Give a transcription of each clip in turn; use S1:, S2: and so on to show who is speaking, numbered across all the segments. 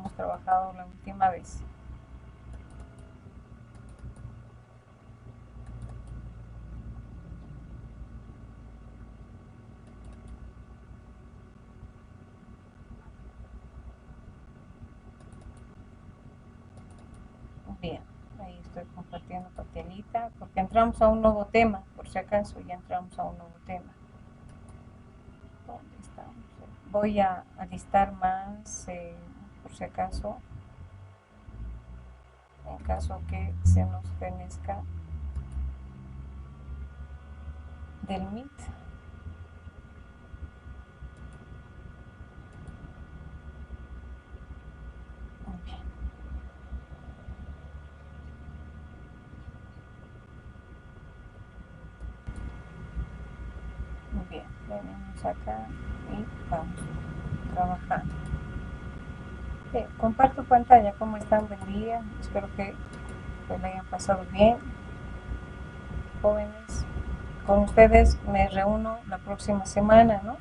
S1: habíamos trabajado la última vez. Bien, ahí estoy compartiendo pantallita porque entramos a un nuevo tema, por si acaso ya entramos a un nuevo tema. ¿Dónde estamos? Voy a listar más, por si acaso, en caso que se nos fenezca del Meet. Muy bien. Muy bien, venimos acá y vamos trabajando. Bien, comparto pantalla, ¿cómo están? Buen día, espero que la hayan pasado bien. Jóvenes, con ustedes me reúno la próxima semana, ¿no?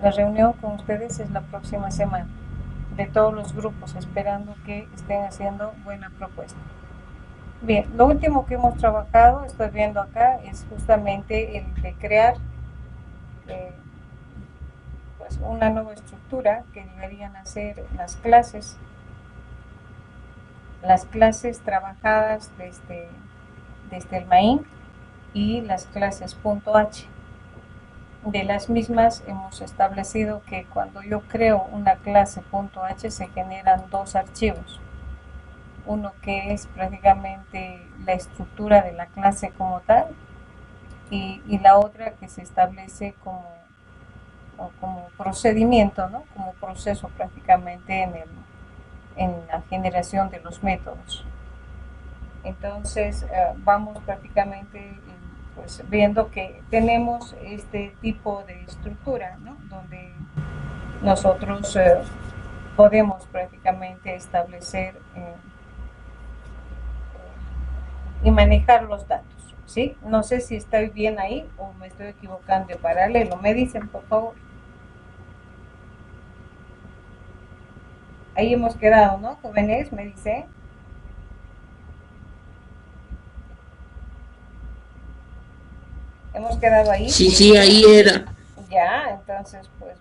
S1: La reunión con ustedes es la próxima semana, de todos los grupos, esperando que estén haciendo buena propuesta. Bien, lo último que hemos trabajado, estoy viendo acá, es justamente el de crear pues una nueva estructura que deberían hacer las clases trabajadas desde el main y las clases .h. De las mismas hemos establecido que cuando yo creo una clase .h se generan dos archivos. Uno que es prácticamente la estructura de la clase como tal y la otra que se establece como procedimiento, ¿no? Como proceso prácticamente en la generación de los métodos. Entonces vamos prácticamente pues, viendo que tenemos este tipo de estructura, ¿no? Donde nosotros podemos prácticamente establecer y manejar los datos, ¿sí? No sé si estoy bien ahí o me estoy equivocando de paralelo. Me dicen, por favor. Ahí hemos quedado, ¿no, jóvenes? Me dice. Hemos quedado ahí.
S2: Sí, sí, ahí era.
S1: Ya, entonces pues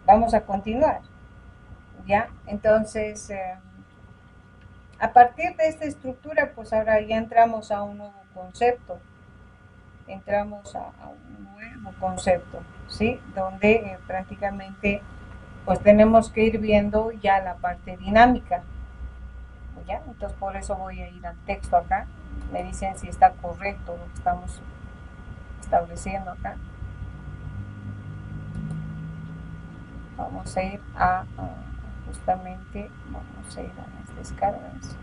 S1: vamos a continuar. Ya, entonces a partir de esta estructura pues ahora ya entramos a un nuevo concepto. Entramos a un nuevo concepto, ¿sí? Donde prácticamente pues tenemos que ir viendo ya la parte dinámica. ¿Ya? Entonces por eso voy a ir al texto acá. Me dicen si está correcto lo que estamos estableciendo acá. Vamos a ir justamente, vamos a ir a las descargas.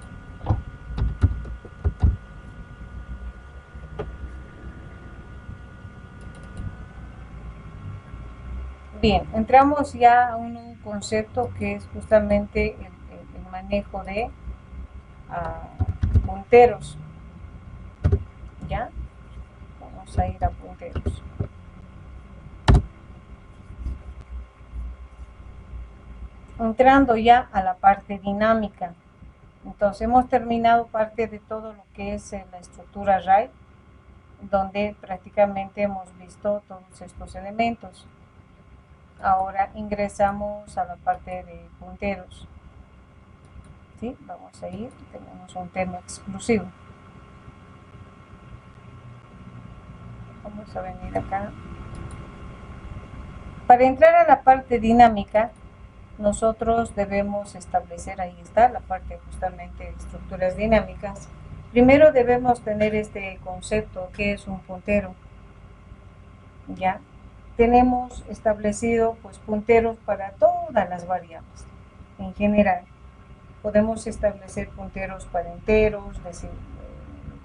S1: Bien, entramos ya a un concepto que es justamente el manejo de punteros. ¿Ya? Vamos a ir a punteros. Entrando ya a la parte dinámica. Entonces hemos terminado parte de todo lo que es la estructura RAID, donde prácticamente hemos visto todos estos elementos. Ahora ingresamos a la parte de punteros. ¿Sí? Vamos a ir, tenemos un tema exclusivo. Vamos a venir acá. Para entrar a la parte dinámica, nosotros debemos establecer, ahí está, la parte justamente de estructuras dinámicas. Primero debemos tener este concepto que es un puntero. ¿Ya? Tenemos establecido pues punteros para todas las variables en general. Podemos establecer punteros para enteros,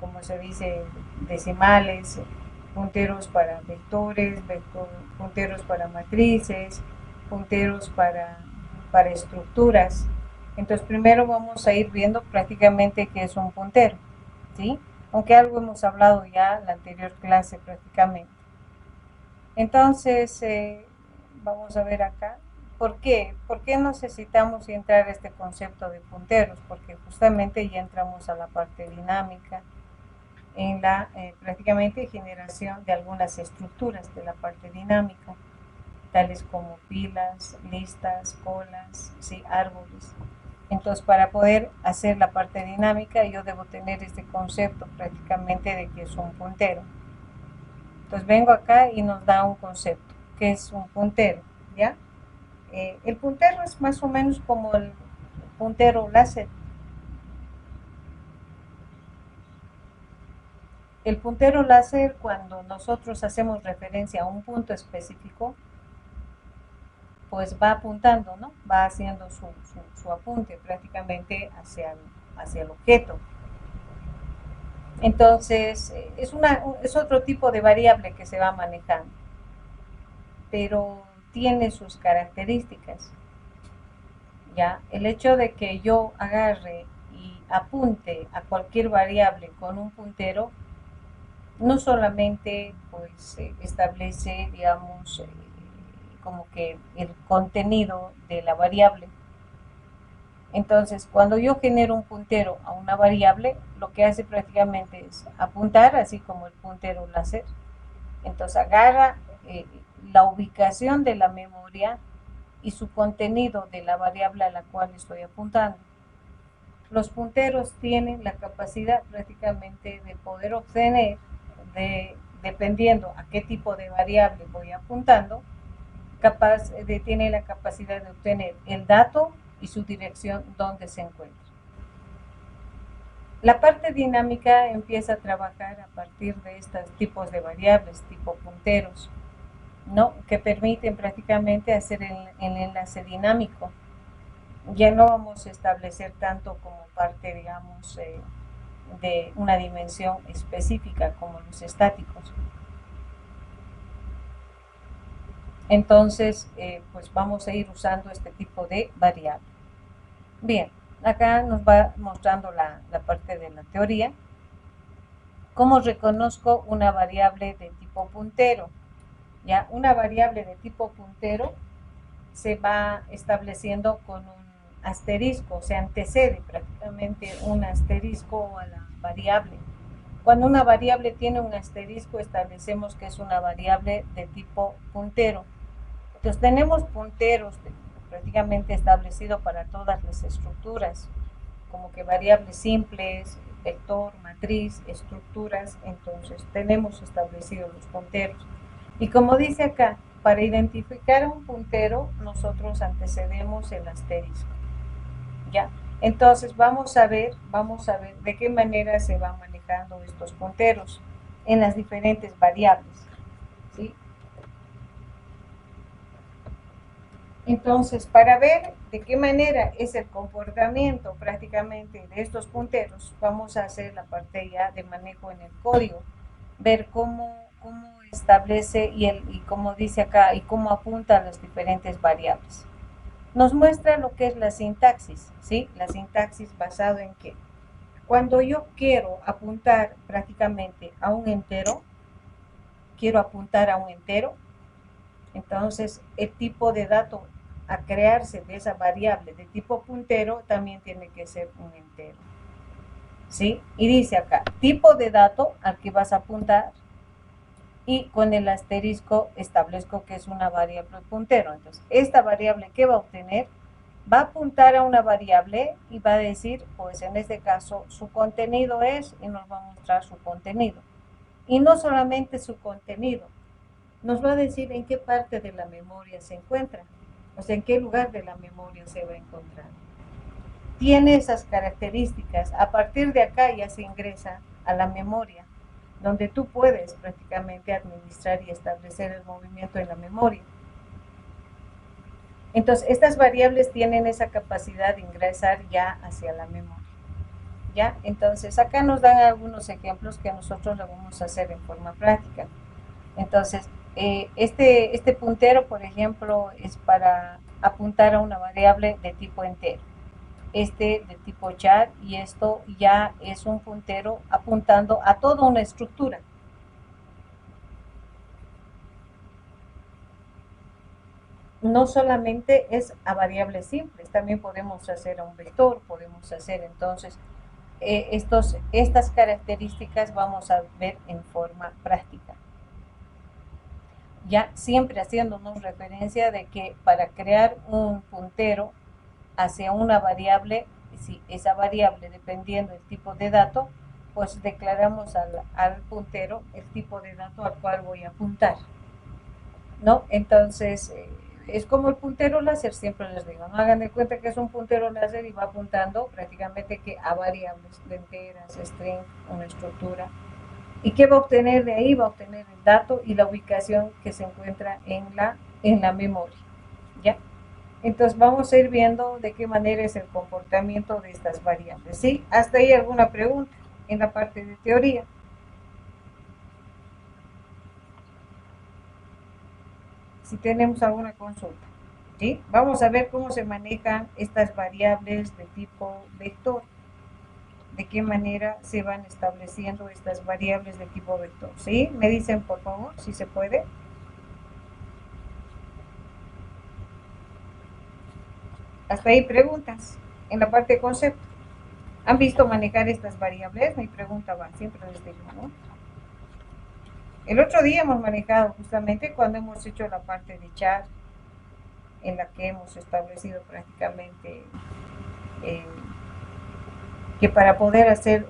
S1: como se dice, decimales, punteros para vectores, punteros para matrices, punteros para estructuras. Entonces primero vamos a ir viendo prácticamente qué es un puntero, ¿sí? Aunque algo hemos hablado ya en la anterior clase prácticamente. Entonces vamos a ver acá, ¿por qué? ¿Por qué necesitamos entrar a este concepto de punteros? Porque justamente ya entramos a la parte dinámica, en la prácticamente generación de algunas estructuras de la parte dinámica, tales como pilas, listas, colas, ¿sí? Árboles. Entonces, para poder hacer la parte dinámica, yo debo tener este concepto prácticamente de que es un puntero. Entonces, vengo acá y nos da un concepto, que es un puntero, ¿ya? El puntero es más o menos como el puntero láser. El puntero láser, cuando nosotros hacemos referencia a un punto específico, pues va apuntando, ¿no? Va haciendo su apunte prácticamente hacia el objeto. Entonces, es otro tipo de variable que se va manejando, pero tiene sus características. ¿Ya? El hecho de que yo agarre y apunte a cualquier variable con un puntero, no solamente pues establece, digamos, como que el contenido de la variable. Entonces, cuando yo genero un puntero a una variable, lo que hace prácticamente es apuntar, así como el puntero láser. Entonces, agarra la ubicación de la memoria y su contenido de la variable a la cual estoy apuntando. Los punteros tienen la capacidad prácticamente de poder obtener, dependiendo a qué tipo de variable voy apuntando, tiene la capacidad de obtener el dato y su dirección donde se encuentra. La parte dinámica empieza a trabajar a partir de estos tipos de variables, tipo punteros, ¿no? Que permiten prácticamente hacer el enlace dinámico. Ya no vamos a establecer tanto como parte, digamos, de una dimensión específica como los estáticos. Entonces, pues vamos a ir usando este tipo de variable. Bien, acá nos va mostrando la parte de la teoría. ¿Cómo reconozco una variable de tipo puntero? Ya, una variable de tipo puntero se va estableciendo con un asterisco, se antecede prácticamente un asterisco a la variable. Cuando una variable tiene un asterisco, establecemos que es una variable de tipo puntero. Entonces tenemos punteros prácticamente establecidos para todas las estructuras, como que variables simples, vector, matriz, estructuras. Entonces tenemos establecidos los punteros. Y como dice acá, para identificar un puntero, nosotros antecedemos el asterisco. ¿Ya? Entonces vamos a ver de qué manera se van manejando estos punteros en las diferentes variables, ¿sí? Entonces, para ver de qué manera es el comportamiento prácticamente de estos punteros, vamos a hacer la parte ya de manejo en el código, ver cómo establece y cómo dice acá y cómo apunta a las diferentes variables. Nos muestra lo que es la sintaxis, ¿sí? La sintaxis basado en qué. Cuando yo quiero apuntar prácticamente a un entero, entonces el tipo de dato a crearse de esa variable de tipo puntero también tiene que ser un entero, ¿sí? Y dice acá, tipo de dato al que vas a apuntar y con el asterisco establezco que es una variable puntero. Entonces, esta variable que va a obtener va a apuntar a una variable y va a decir, pues en este caso, su contenido es, y nos va a mostrar su contenido. Y no solamente su contenido, nos va a decir en qué parte de la memoria se encuentra, o sea, en qué lugar de la memoria se va a encontrar. Tiene esas características. A partir de acá ya se ingresa a la memoria, donde tú puedes prácticamente administrar y establecer el movimiento en la memoria. Entonces, estas variables tienen esa capacidad de ingresar ya hacia la memoria. ¿Ya? Entonces, acá nos dan algunos ejemplos que nosotros lo vamos a hacer en forma práctica. Entonces, este puntero, por ejemplo, es para apuntar a una variable de tipo entero. Este de tipo char, y esto ya es un puntero apuntando a toda una estructura. no solamente es a variables simples, también podemos hacer a un vector, podemos hacer entonces estas características vamos a ver en forma práctica. Ya siempre haciéndonos referencia de que para crear un puntero hacia una variable, si esa variable dependiendo del tipo de dato, pues declaramos al puntero el tipo de dato al cual voy a apuntar, ¿no? Entonces, es como el puntero láser, siempre les digo, no hagan de cuenta que es un puntero láser y va apuntando prácticamente que a variables, de enteras, string, una estructura. ¿Y qué va a obtener de ahí? Va a obtener el dato y la ubicación que se encuentra en la memoria, ¿ya? Entonces vamos a ir viendo de qué manera es el comportamiento de estas variables, ¿sí? ¿Hasta ahí alguna pregunta en la parte de teoría? Si tenemos alguna consulta, ¿sí? Vamos a ver cómo se manejan estas variables de tipo vector, de qué manera se van estableciendo estas variables de tipo vector, ¿sí? Me dicen por favor si se puede. Hasta ahí preguntas en la parte de concepto. ¿Han visto manejar estas variables? Mi pregunta va, siempre les digo, ¿no? El otro día hemos manejado justamente cuando hemos hecho la parte de char, en la que hemos establecido prácticamente eh, que para poder hacer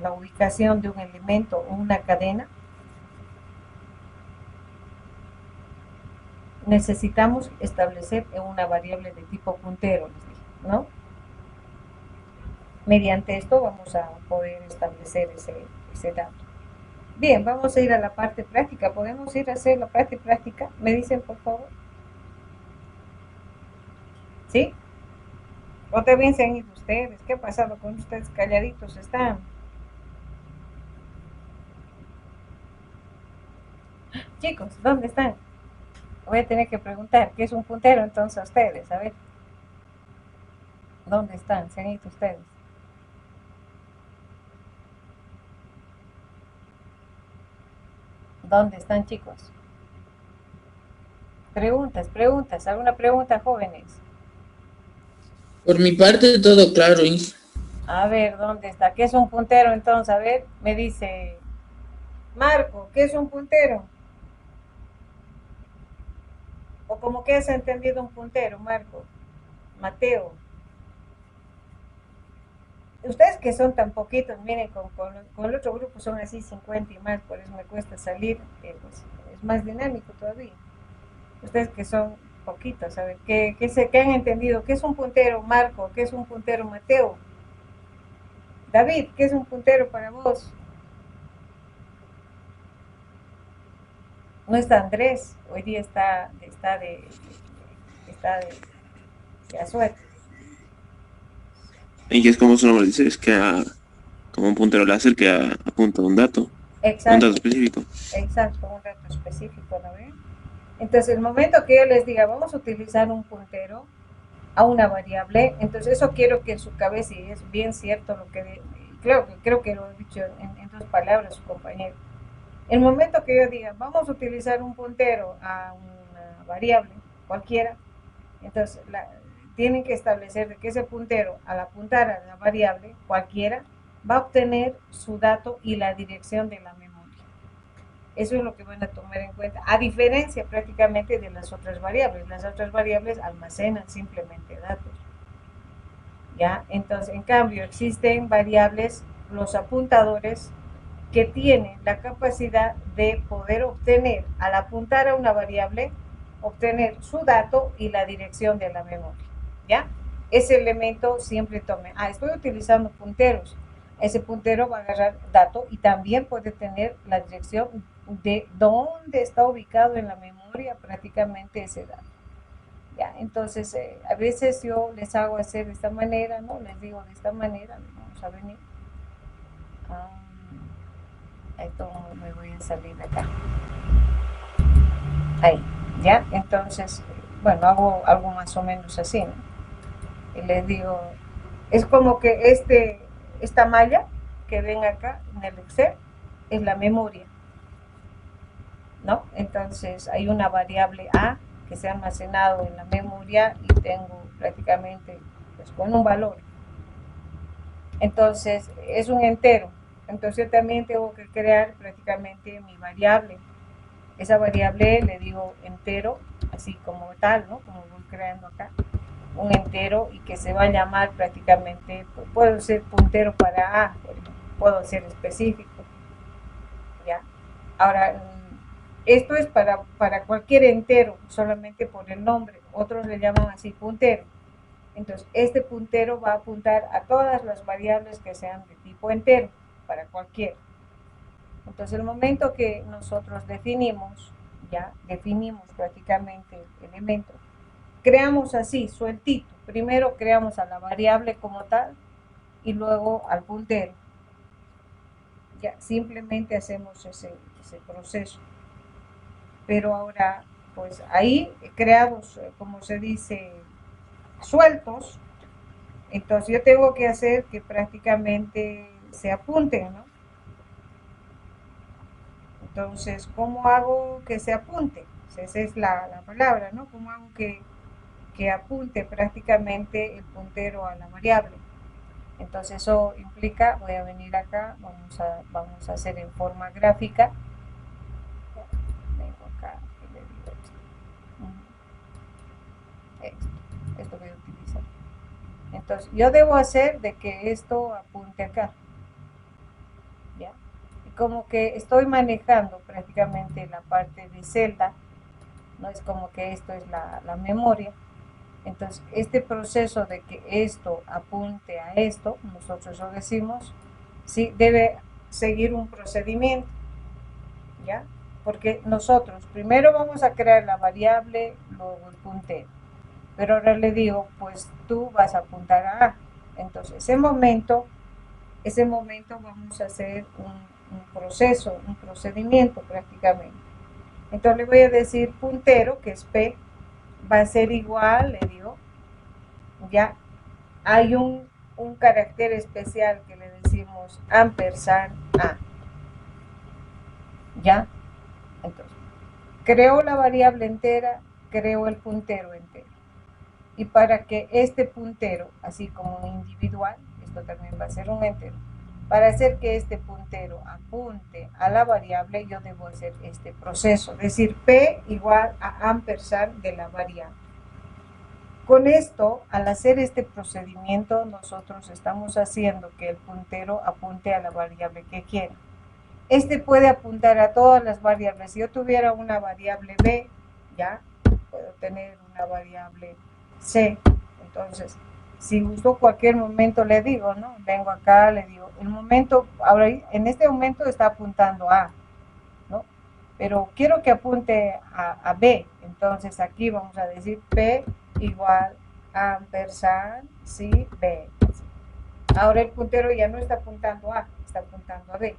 S1: la ubicación de un elemento o una cadena, necesitamos establecer una variable de tipo puntero, ¿no? Mediante esto vamos a poder establecer ese dato. Bien, vamos a ir a la parte práctica. ¿Podemos ir a hacer la parte práctica? ¿Me dicen, por favor? ¿Sí? ¿O también se han ido ustedes? ¿Qué ha pasado con ustedes? Calladitos están. Chicos, ¿dónde están? Voy a tener que preguntar, ¿qué es un puntero entonces a ustedes? A ver, ¿dónde están? ¿Se han ido ustedes? ¿Dónde están, chicos? Preguntas, preguntas. ¿Alguna pregunta, jóvenes?
S2: Por mi parte, todo claro.
S1: A ver, ¿dónde está? ¿Qué es un puntero entonces? A ver, me dice Marco, ¿qué es un puntero? ¿O como que has entendido un puntero, Marco? Mateo. Ustedes que son tan poquitos, miren, con el otro grupo son así 50 y más, por eso me cuesta salir, pues, es más dinámico todavía. Ustedes que son poquitos, ¿saben? ¿Qué han entendido? ¿Qué es un puntero, Marco? ¿Qué es un puntero, Mateo? David, ¿qué es un puntero para vos? No está Andrés, hoy día de asueto.
S3: Y que es como su nombre dice, es que como un puntero láser que apunta a un dato
S1: Exacto,
S3: específico.
S1: exacto, un dato específico, ¿no ven? Entonces, el momento que yo les diga, vamos a utilizar un puntero a una variable, entonces eso quiero que en su cabeza, y es bien cierto lo que, creo que lo he dicho en dos palabras su compañero, el momento que yo diga, vamos a utilizar un puntero a una variable cualquiera, entonces tienen que establecer de que ese puntero, al apuntar a la variable cualquiera, va a obtener su dato y la dirección de la memoria. Eso es lo que van a tomar en cuenta, a diferencia prácticamente de las otras variables. Las otras variables almacenan simplemente datos. ¿Ya? Entonces, en cambio, existen variables, los apuntadores, que tienen la capacidad de poder obtener, al apuntar a una variable, obtener su dato y la dirección de la memoria. ¿Ya? Ese elemento siempre tome, estoy utilizando punteros. Ese puntero va a agarrar dato y también puede tener la dirección de dónde está ubicado en la memoria prácticamente ese dato. ¿Ya? Entonces, a veces yo les hago hacer de esta manera, ¿no? Les digo de esta manera, vamos a venir. Esto me voy a salir de acá. Ahí, ¿ya? Entonces, bueno, hago algo más o menos así, ¿no? Y les digo, es como que esta malla que ven acá en el Excel es la memoria, ¿no? Entonces hay una variable A que se ha almacenado en la memoria y tengo prácticamente pues, con un valor. Entonces es un entero. Entonces yo también tengo que crear prácticamente mi variable. Esa variable le digo entero, así como tal, ¿no? Como voy creando acá, un entero y que se va a llamar prácticamente, pues, puedo ser puntero para A, por ejemplo, puedo ser específico, ¿ya? Ahora, esto es para cualquier entero, solamente por el nombre, otros le llaman así puntero. Entonces, este puntero va a apuntar a todas las variables que sean de tipo entero, para cualquiera. Entonces, el momento que nosotros definimos, ya definimos prácticamente el elemento, creamos así, sueltito. Primero creamos a la variable como tal y luego al puntero. Ya, simplemente hacemos ese proceso. Pero ahora, pues ahí creamos, como se dice, sueltos. Entonces yo tengo que hacer que prácticamente se apunten, ¿no? Entonces, ¿cómo hago que se apunte? Esa es la palabra, ¿no? ¿Cómo hago que apunte prácticamente el puntero a la variable? Entonces eso implica, voy a venir acá, vamos a hacer en forma gráfica. Vengo acá y le digo esto voy a utilizar. Entonces yo debo hacer de que esto apunte acá. ¿Ya? Y como que estoy manejando prácticamente la parte de celda, no es como que esto es la memoria. Entonces, este proceso de que esto apunte a esto, nosotros lo decimos, sí, debe seguir un procedimiento, ¿ya? Porque nosotros primero vamos a crear la variable, luego el puntero. Pero ahora le digo, pues tú vas a apuntar a A. Entonces, ese momento vamos a hacer un proceso, un procedimiento prácticamente. Entonces le voy a decir puntero, que es P, va a ser igual, le digo, ya hay un carácter especial que le decimos ampersand A. ¿Ya? Entonces, creo la variable entera, creo el puntero entero. Y para que este puntero, así como individual, esto también va a ser un entero, para hacer que este puntero apunte a la variable, yo debo hacer este proceso, es decir, P igual a ampersand de la variable. Con esto, al hacer este procedimiento, nosotros estamos haciendo que el puntero apunte a la variable que quiera. Este puede apuntar a todas las variables. Si yo tuviera una variable B, ya, puedo tener una variable C. Entonces, si gusto cualquier momento le digo, ¿no? Vengo acá, le digo, el momento, ahora en este momento está apuntando a, ¿no? Pero quiero que apunte a B. Entonces aquí vamos a decir P igual a ampersand, sí, B. Ahora el puntero ya no está apuntando a, está apuntando a B.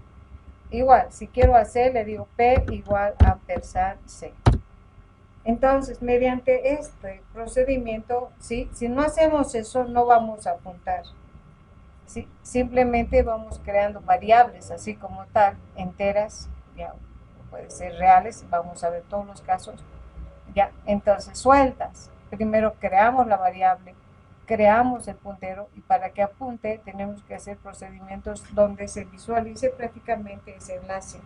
S1: Igual, si quiero hacer, le digo P igual a ampersand C. Entonces, mediante este procedimiento, ¿sí? Si no hacemos eso, no vamos a apuntar. ¿Sí? Simplemente vamos creando variables, así como tal, enteras, ya puede ser reales, vamos a ver todos los casos. Ya, entonces sueltas. Primero creamos la variable, creamos el puntero y para que apunte tenemos que hacer procedimientos donde se visualice prácticamente ese enlace.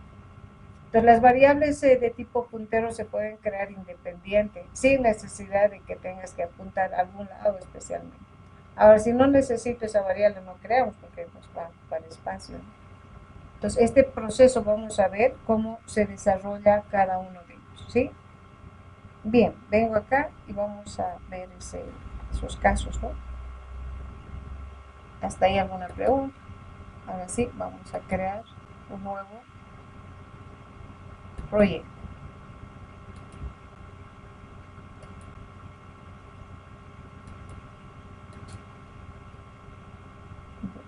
S1: Entonces las variables de tipo puntero se pueden crear independiente, sin necesidad de que tengas que apuntar a algún lado especialmente. Ahora, si no necesito esa variable, no creamos porque nos va para el espacio. Entonces, este proceso vamos a ver cómo se desarrolla cada uno de ellos, ¿sí? Bien, vengo acá y vamos a ver esos casos, ¿no? ¿Hasta ahí alguna pregunta? Ahora sí, vamos a crear un nuevo proyecto.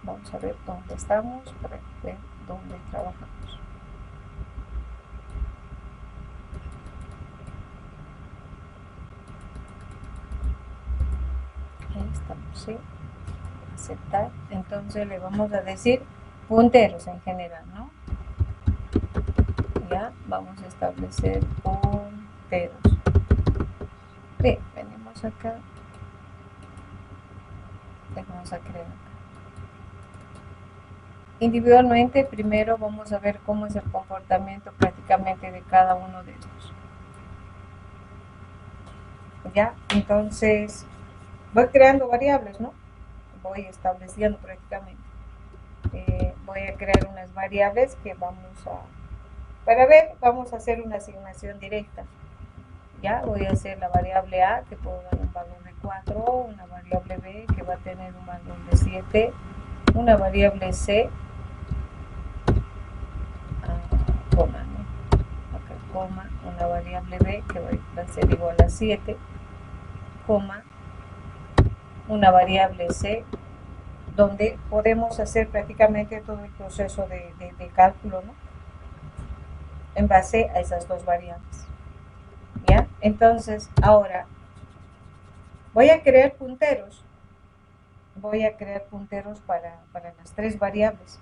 S1: Vamos a ver dónde estamos para ver dónde trabajamos. Ahí estamos, ¿sí? Aceptar. Entonces le vamos a decir punteros en general, ¿no? Ya, vamos a establecer punteros. Bien, venimos acá. Vamos a crear acá. Individualmente, primero vamos a ver cómo es el comportamiento prácticamente de cada uno de ellos. ¿Ya? Entonces, voy creando variables, ¿no? Voy estableciendo prácticamente. Voy a crear unas variables que vamos a... Para ver, vamos a hacer una asignación directa. Ya, voy a hacer la variable A, que puedo dar un valor de 4, una variable B, que va a tener un valor de 7, una variable C, coma, ¿no? Acá, coma, una variable B, que va a ser igual a 7, coma, una variable C, donde podemos hacer prácticamente todo el proceso de cálculo, ¿no? En base a esas dos variables. ¿Ya? Entonces, ahora voy a crear punteros. Voy a crear punteros para las tres variables.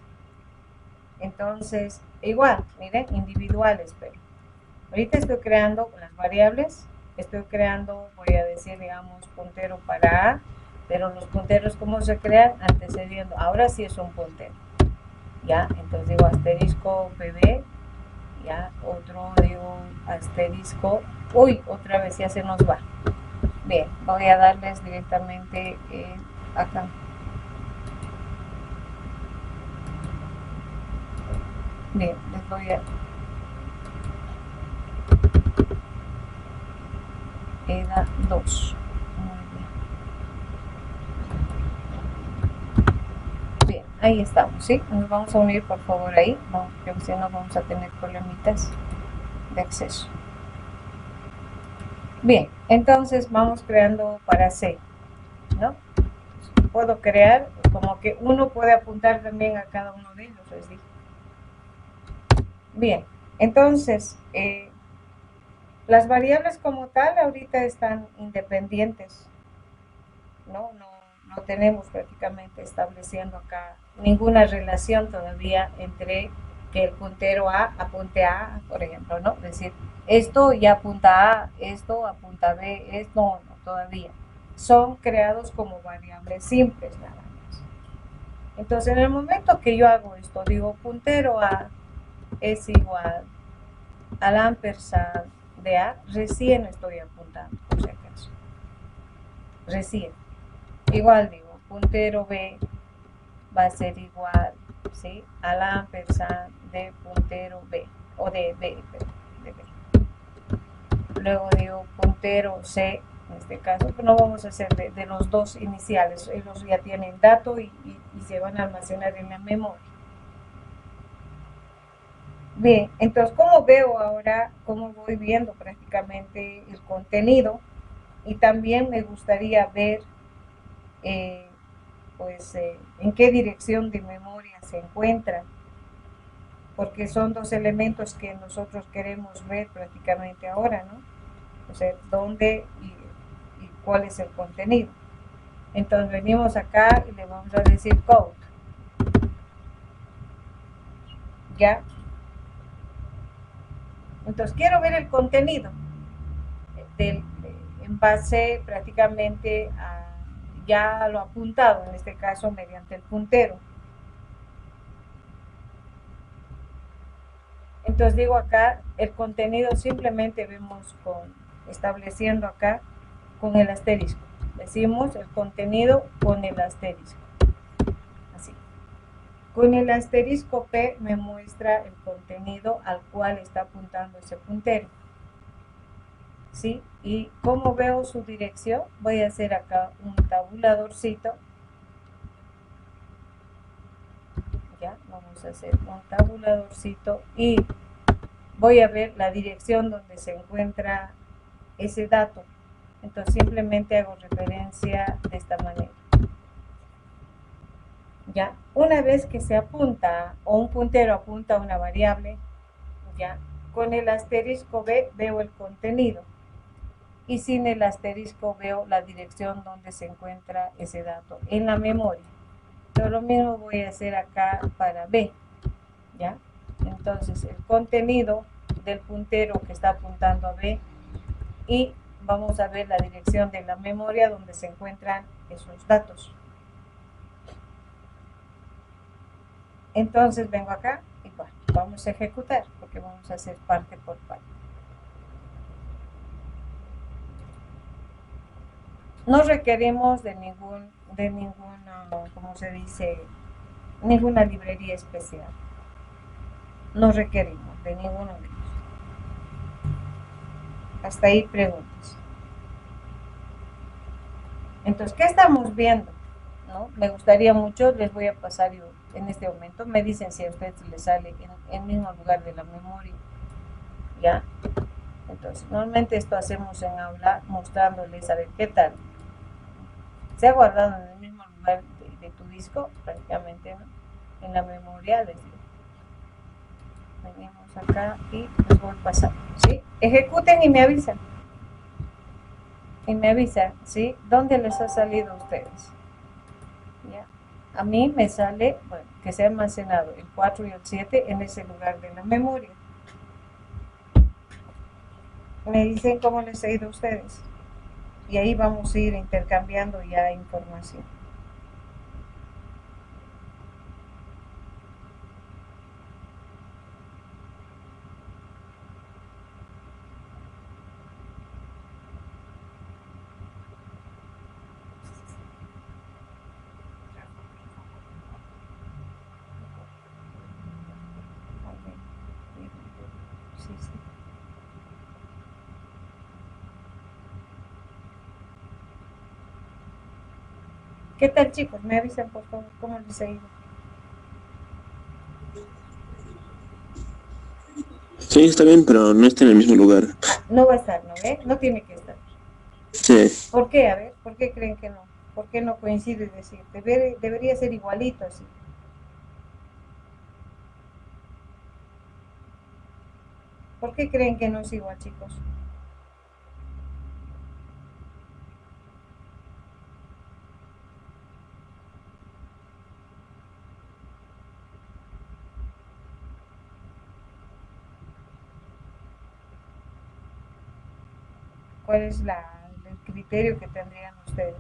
S1: Entonces, igual, miren, individuales, pero ahorita estoy creando las variables, estoy creando, voy a decir, digamos, puntero para A, pero los punteros, ¿cómo se crean? Antecediendo, ahora sí es un puntero. Ya, entonces digo asterisco PB, ya, otro digo asterisco, uy, otra vez ya se nos va. Bien, voy a darles directamente acá. Bien, les voy a... EDA 2. Bien, ahí estamos, ¿sí? Nos vamos a unir por favor ahí, no, porque si no vamos a tener problemitas de acceso. Bien, entonces vamos creando para C, ¿no? Puedo crear como que uno puede apuntar también a cada uno de ellos, les dije. Bien, entonces las variables como tal ahorita están independientes, ¿no? No tenemos prácticamente estableciendo acá ninguna relación todavía entre que el puntero A apunte a A, por ejemplo, ¿no? Es decir, esto ya apunta a, esto apunta a B, no, todavía. Son creados como variables simples nada más. Entonces, en el momento que yo hago esto, digo puntero A es igual al ampersand de A, recién estoy apuntando, por si acaso. Recién. Igual digo, puntero B va a ser igual, ¿sí? Al ampersand de puntero B, o de B, de B. Luego digo puntero C, en este caso, pero no vamos a hacer de los dos iniciales, ellos ya tienen dato y se van a almacenar en la memoria. Bien, entonces, ¿cómo veo ahora, cómo voy viendo prácticamente el contenido? Y también me gustaría ver, en qué dirección de memoria se encuentra, porque son dos elementos que nosotros queremos ver prácticamente ahora, ¿no? O sea, dónde y cuál es el contenido. Entonces venimos acá y le vamos a decir code. ¿Ya? Entonces quiero ver el contenido en base prácticamente a ya lo apuntado, en este caso mediante el puntero. Entonces digo acá, el contenido simplemente vemos estableciendo acá con el asterisco. Decimos el contenido con el asterisco. Así. Con el asterisco P me muestra el contenido al cual está apuntando ese puntero. ¿Sí? Y como veo su dirección, voy a hacer acá un tabuladorcito. Ya, vamos a hacer un tabuladorcito y voy a ver la dirección donde se encuentra ese dato. Entonces simplemente hago referencia de esta manera. Ya, una vez que se apunta o un puntero apunta a una variable, ya, con el asterisco B veo el contenido y sin el asterisco veo la dirección donde se encuentra ese dato en la memoria. Pero lo mismo voy a hacer acá para B, ¿ya? Entonces el contenido del puntero que está apuntando a B y vamos a ver la dirección de la memoria donde se encuentran esos datos. Entonces vengo acá y bueno, vamos a ejecutar porque vamos a hacer parte por parte. No requerimos de ninguna, ¿cómo se dice? Ninguna librería especial. No requerimos de ninguno de ellos. Hasta ahí preguntas. Entonces, ¿qué estamos viendo? ¿No? Me gustaría mucho, les voy a pasar yo en este momento. Me dicen si a ustedes les sale en el mismo lugar de la memoria. ¿Ya? Entonces, normalmente esto hacemos en aula mostrándoles a ver qué tal. Se ha guardado en el mismo lugar de tu disco, prácticamente, ¿no? En la memoria, les digo. Venimos acá y les voy pasando, ¿sí? Ejecuten y me avisan. Y me avisan, ¿sí? ¿Dónde les ha salido a ustedes? ¿Ya? A mí me sale, bueno, que se ha almacenado el 4 y el 7 en ese lugar de la memoria. Me dicen cómo les ha ido a ustedes. Y ahí vamos a ir intercambiando ya información. ¿Qué tal, chicos? Me avisan, por favor, cómo les ha ido.
S3: Sí, está bien, pero no está en el mismo lugar.
S1: No va a estar, ¿no ve? No tiene que estar.
S3: Sí.
S1: ¿Por qué? A ver, ¿por qué creen que no? ¿Por qué no coincide? Decir, debería ser igualito así. ¿Por qué creen que no es igual, chicos? ¿Cuál es el criterio que tendrían ustedes?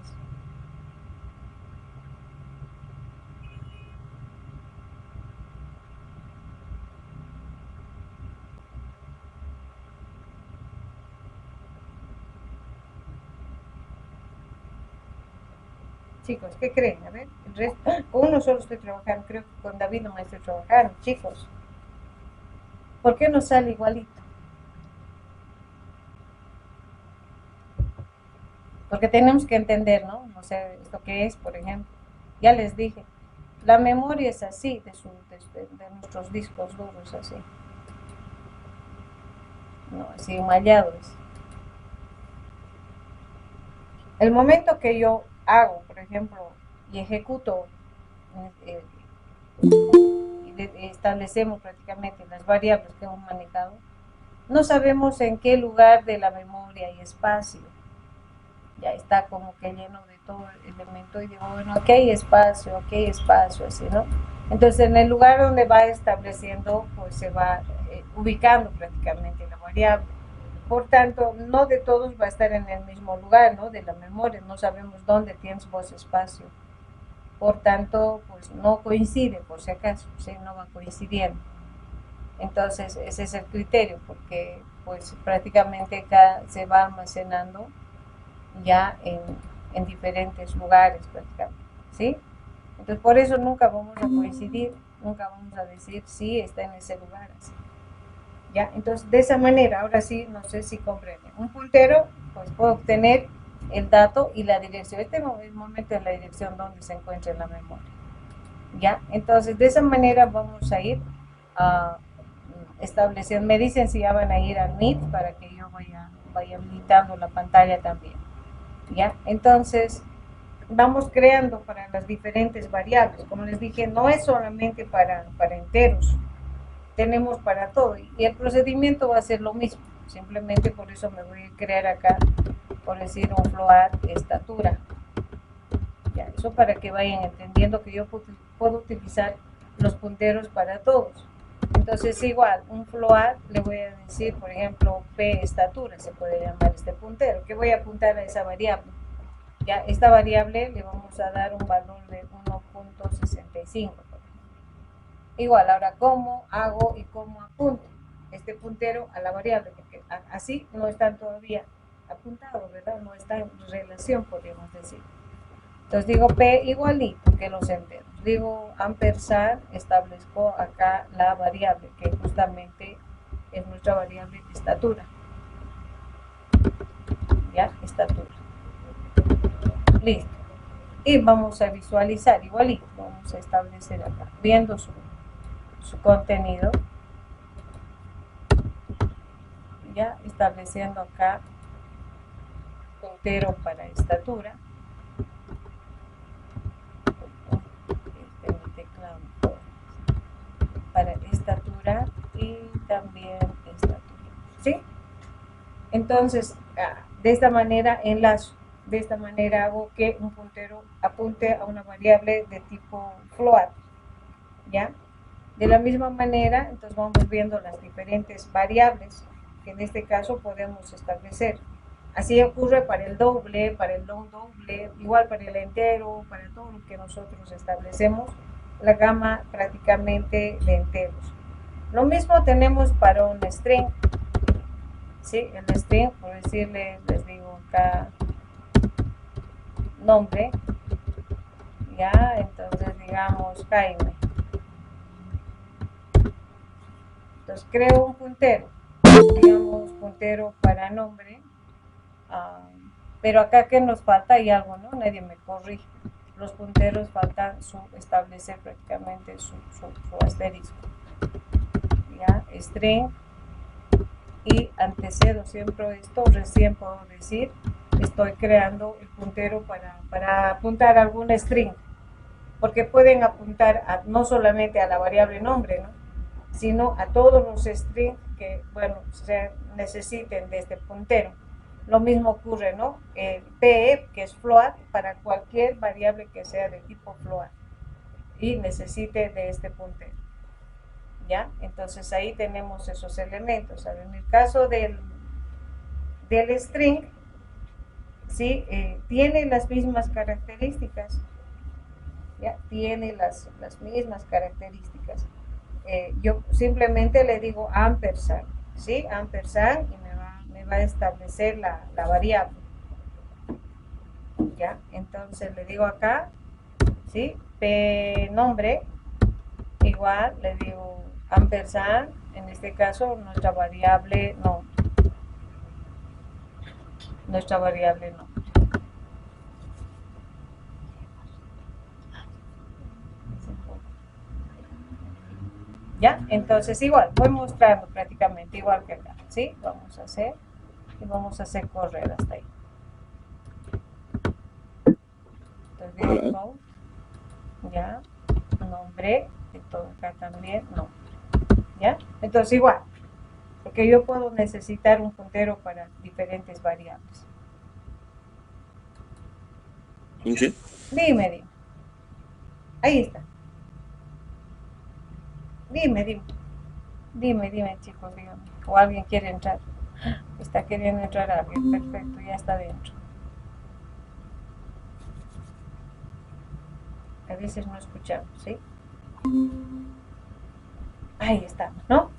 S1: Chicos, ¿qué creen? A ver, el resto, con uno solo estoy trabajando, creo que con David no me estoy trabajando, chicos. ¿Por qué no sale igualito? Porque tenemos que entender, ¿no? No sé, esto que es, por ejemplo. Ya les dije, la memoria es así, de nuestros discos duros, así. No, así mallados. El momento que yo hago, por ejemplo, y ejecuto, y establecemos prácticamente las variables que hemos manejado, no sabemos en qué lugar de la memoria hay espacio. Ya está como que lleno de todo el elemento y digo, bueno, aquí hay espacio, así, ¿no? Entonces, en el lugar donde va estableciendo, pues se va ubicando prácticamente la variable. Por tanto, no de todos va a estar en el mismo lugar, ¿no? De la memoria, no sabemos dónde tienes vos espacio. Por tanto, pues no coincide, por si acaso, ¿sí? No va coincidiendo. Entonces, ese es el criterio, porque pues prácticamente acá se va almacenando ya en diferentes lugares prácticamente, ¿sí? Entonces, por eso nunca vamos a coincidir, nunca vamos a decir sí, está en ese lugar, así. ¿Ya? Entonces, de esa manera, ahora sí, no sé si comprenden. Un puntero, pues puede obtener el dato y la dirección. Este momento es la dirección donde se encuentra en la memoria. ¿Ya? Entonces, de esa manera vamos a ir estableciendo. Me dicen si ya van a ir al Meet para que yo vaya habilitando la pantalla también. ¿Ya? Entonces, vamos creando para las diferentes variables. Como les dije, no es solamente para enteros, tenemos para todo. Y el procedimiento va a ser lo mismo. Simplemente por eso me voy a crear acá, por decir, un float estatura. Ya, eso para que vayan entendiendo que yo puedo utilizar los punteros para todos. Entonces, Entonces igual, un float le voy a decir, por ejemplo, P estatura, se puede llamar este puntero, que voy a apuntar a esa variable. Ya, esta variable le vamos a dar un valor de 1.65. Igual, ahora cómo hago y cómo apunto este puntero a la variable, porque así no están todavía apuntados, ¿verdad? No está en relación, podríamos decir. Entonces digo P igualito que los enteros. Digo ampersand, establezco acá la variable, que justamente es nuestra variable de estatura. ¿Ya? Estatura. Listo. Y vamos a visualizar igualito. Vamos a establecer acá, viendo su contenido. Ya estableciendo acá puntero para estatura. Para estatura y también estatura, ¿sí? Entonces, de esta manera enlazo, de esta manera hago que un puntero apunte a una variable de tipo float, ¿ya? De la misma manera, entonces vamos viendo las diferentes variables que en este caso podemos establecer. Así ocurre para el doble, para el no doble, igual para el entero, para todo lo que nosotros establecemos, la gama prácticamente de enteros. Lo mismo tenemos para un string, ¿sí? El string, por decirle, les digo acá, nombre, ya, entonces digamos Jaime. Entonces creo un puntero, digamos puntero para nombre, pero acá que nos falta hay algo, ¿no? Nadie me corrige. Los punteros faltan establecer prácticamente su asterisco. ¿Ya? String y antecedo siempre esto, recién puedo decir, estoy creando el puntero para apuntar a algún string, porque pueden apuntar no solamente a la variable nombre, ¿no? Sino a todos los strings que, bueno, se necesiten de este puntero. Lo mismo ocurre, ¿no? El PE, que es float, para cualquier variable que sea de tipo float y necesite de este puntero. ¿Ya? Entonces ahí tenemos esos elementos. En el caso del string, ¿sí? Tiene las mismas características. ¿Ya? Tiene las mismas características. Yo simplemente le digo ampersand, ¿sí? Ampersand y me va a establecer la variable. ¿Ya? Entonces le digo acá, ¿sí? P nombre, igual le digo ampersand, en este caso nuestra variable no. Nuestra variable no. ¿Ya? Entonces igual, voy mostrando prácticamente igual que acá, ¿sí? Vamos a hacer y vamos a hacer correr hasta ahí. Entonces digo code, ya, nombre, y todo acá también, no. ¿Ya? Entonces igual, porque yo puedo necesitar un puntero para diferentes variables.
S3: ¿Sí?
S1: Dime. Ahí está. Dime, chicos, dígame. O alguien quiere entrar. Está queriendo entrar alguien. Perfecto, ya está dentro. A veces no escuchamos, ¿sí? Ahí está, ¿no?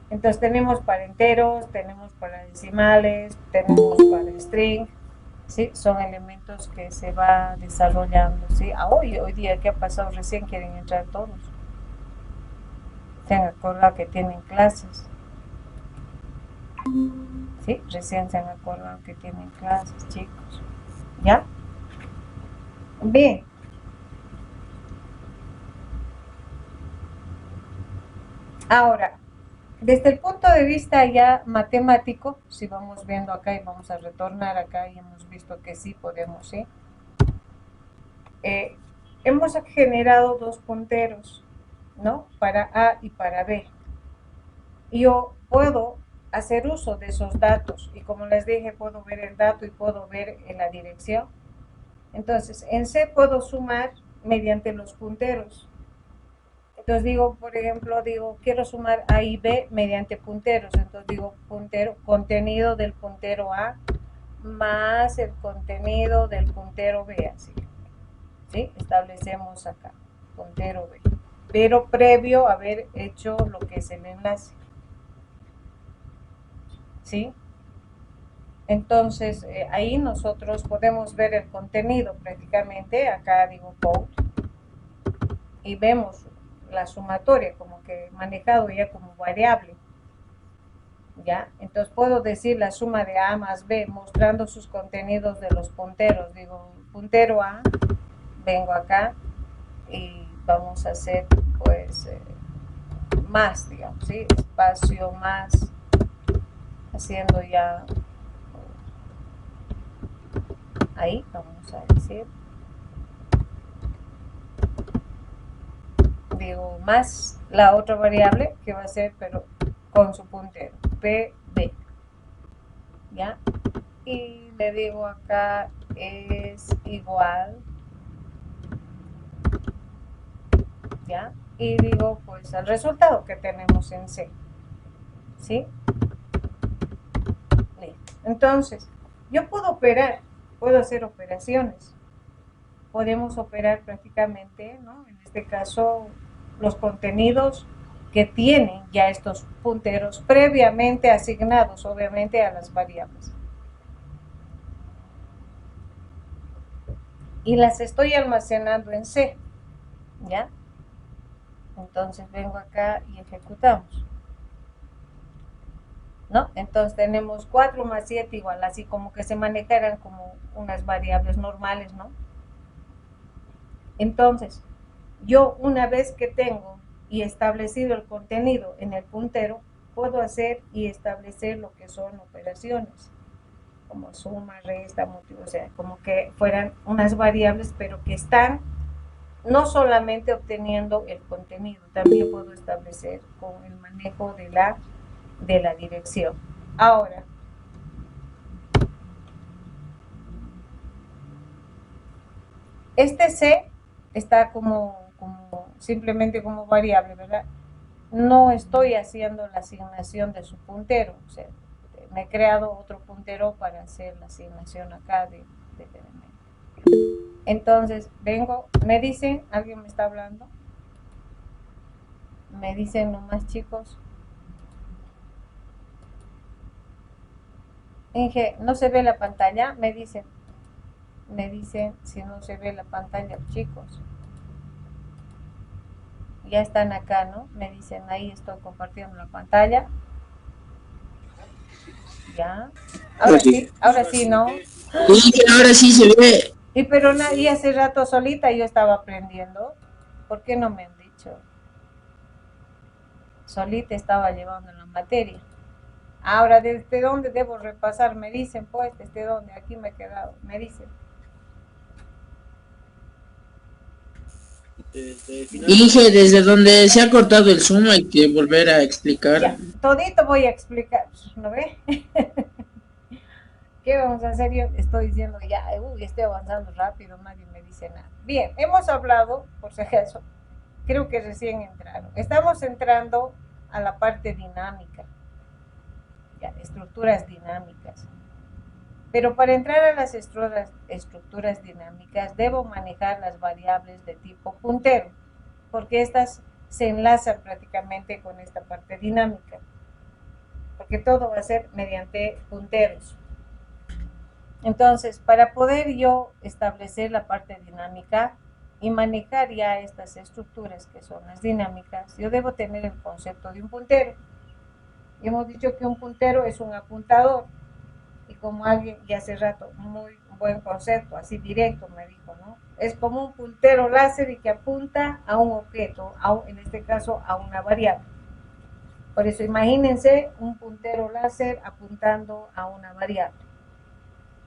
S1: Entonces tenemos para enteros, tenemos para decimales, tenemos para string, ¿sí? Son elementos que se va desarrollando, ¿sí? Hoy día, ¿qué ha pasado? Recién quieren entrar todos. Se han acordado que tienen clases. ¿Sí? Recién se han acordado que tienen clases, chicos. ¿Ya? Bien. Ahora, desde el punto de vista ya matemático, si vamos viendo acá y vamos a retornar acá y hemos visto que sí podemos, ¿sí? Hemos generado dos punteros, ¿no? Para A y para B. Yo puedo hacer uso de esos datos y como les dije, puedo ver el dato y puedo ver en la dirección. Entonces, en C puedo sumar mediante los punteros. Entonces digo, por ejemplo, digo, quiero sumar A y B mediante punteros. Entonces digo, puntero, contenido del puntero A más el contenido del puntero B, así. ¿Sí? Establecemos acá, puntero B. Pero previo a haber hecho lo que es el enlace. ¿Sí? Entonces, ahí nosotros podemos ver el contenido prácticamente. Acá digo code. Y vemos la sumatoria como que manejado ya como variable. ¿Ya? Entonces puedo decir la suma de A más B mostrando sus contenidos de los punteros. Digo, puntero A, vengo acá y vamos a hacer pues más, digamos, ¿sí? Espacio más, haciendo ya ahí, vamos a decir. Digo, más la otra variable que va a ser, pero con su puntero, PB. ¿Ya? Y le digo acá es igual, ¿ya? Y digo pues el resultado que tenemos en C, ¿sí? Entonces, yo puedo operar, puedo hacer operaciones, podemos operar prácticamente, ¿no? En este caso, los contenidos que tienen ya estos punteros previamente asignados, obviamente, a las variables. Y las estoy almacenando en C, ¿ya? Entonces vengo acá y ejecutamos, ¿no? Entonces tenemos 4 más 7 igual, así como que se manejaran como unas variables normales, ¿no? Entonces, yo una vez que tengo y establecido el contenido en el puntero, puedo hacer y establecer lo que son operaciones, como suma, resta, múltiplo, o sea, como que fueran unas variables, pero que están no solamente obteniendo el contenido, también puedo establecer con el manejo de la dirección. Ahora, este C está como simplemente como variable, ¿verdad? No estoy haciendo la asignación de su puntero, o sea, me he creado otro puntero para hacer la asignación acá de elemento. Entonces, vengo, me dicen, ¿alguien me está hablando? Me dicen nomás, chicos. Inge, ¿no se ve la pantalla? Me dicen si no se ve la pantalla, chicos. Ya están acá, ¿no? Me dicen, ahí estoy compartiendo la pantalla. Ya. Ahora sí, ¿no?
S2: Sí, ahora sí se ve.
S1: Y pero y hace rato solita yo estaba aprendiendo. ¿Por qué no me han dicho? Solita estaba llevando la materia. Ahora, ¿desde dónde debo repasar? Me dicen, pues, ¿desde dónde? Aquí me he quedado. Me dicen.
S2: Inge, desde donde se ha cortado el Zoom hay que volver a explicar.
S1: Ya, todito voy a explicar, ¿no ve? ¿Qué vamos a hacer? Yo estoy diciendo ya, estoy avanzando rápido, nadie me dice nada. Bien, hemos hablado, por si acaso, creo que recién entraron. Estamos entrando a la parte dinámica, ya, estructuras dinámicas. Pero para entrar a las estructuras dinámicas debo manejar las variables de tipo puntero, porque estas se enlazan prácticamente con esta parte dinámica, porque todo va a ser mediante punteros. Entonces, para poder yo establecer la parte dinámica y manejar ya estas estructuras que son las dinámicas, yo debo tener el concepto de un puntero. Y hemos dicho que un puntero es un apuntador. Y como alguien ya hace rato, muy buen concepto, así directo me dijo, ¿no? Es como un puntero láser y que apunta a un objeto, en este caso a una variable. Por eso imagínense un puntero láser apuntando a una variable.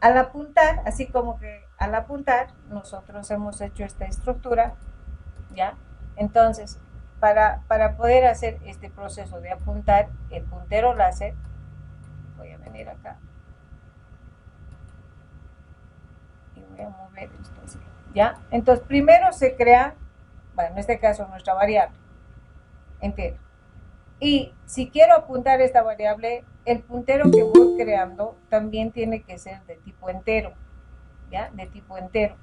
S1: Al apuntar, así como que al apuntar, nosotros hemos hecho esta estructura, ¿ya? Entonces, para poder hacer este proceso de apuntar el puntero láser, voy a venir acá. Voy a mover esto así, ¿ya? Entonces, primero se crea, bueno, en este caso nuestra variable. entero. Y si quiero apuntar esta variable, el puntero que voy creando también tiene que ser de tipo entero, ¿ya? De tipo entero.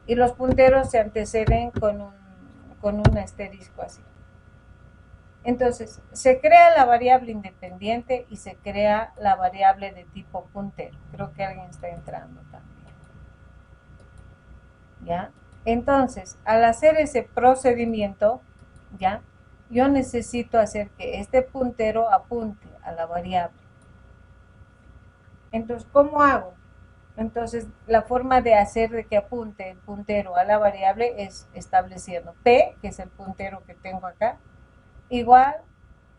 S1: Y los punteros se anteceden con un asterisco así. Entonces, se crea la variable independiente y se crea la variable de tipo puntero. Creo que alguien está entrando también. ¿Ya? Entonces, al hacer ese procedimiento, ¿ya? Yo necesito hacer que este puntero apunte a la variable. Entonces, ¿cómo hago? Entonces, la forma de hacer de que apunte el puntero a la variable es estableciendo P, que es el puntero que tengo acá, igual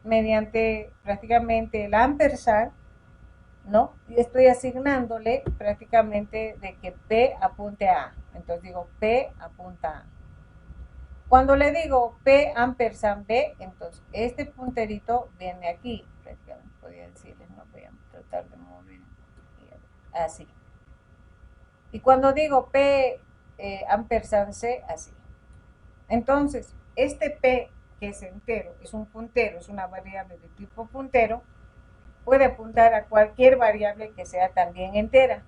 S1: mediante prácticamente el ampersand, ¿no? Y estoy asignándole prácticamente de que P apunte a A. Entonces digo P apunta a A. Cuando le digo P ampersand B, entonces este punterito viene aquí, prácticamente podría decirles, no voy a tratar de mover así. Y cuando digo P ampersand C, así. Entonces, este P, que es entero, es un puntero, es una variable de tipo puntero, puede apuntar a cualquier variable que sea también entera.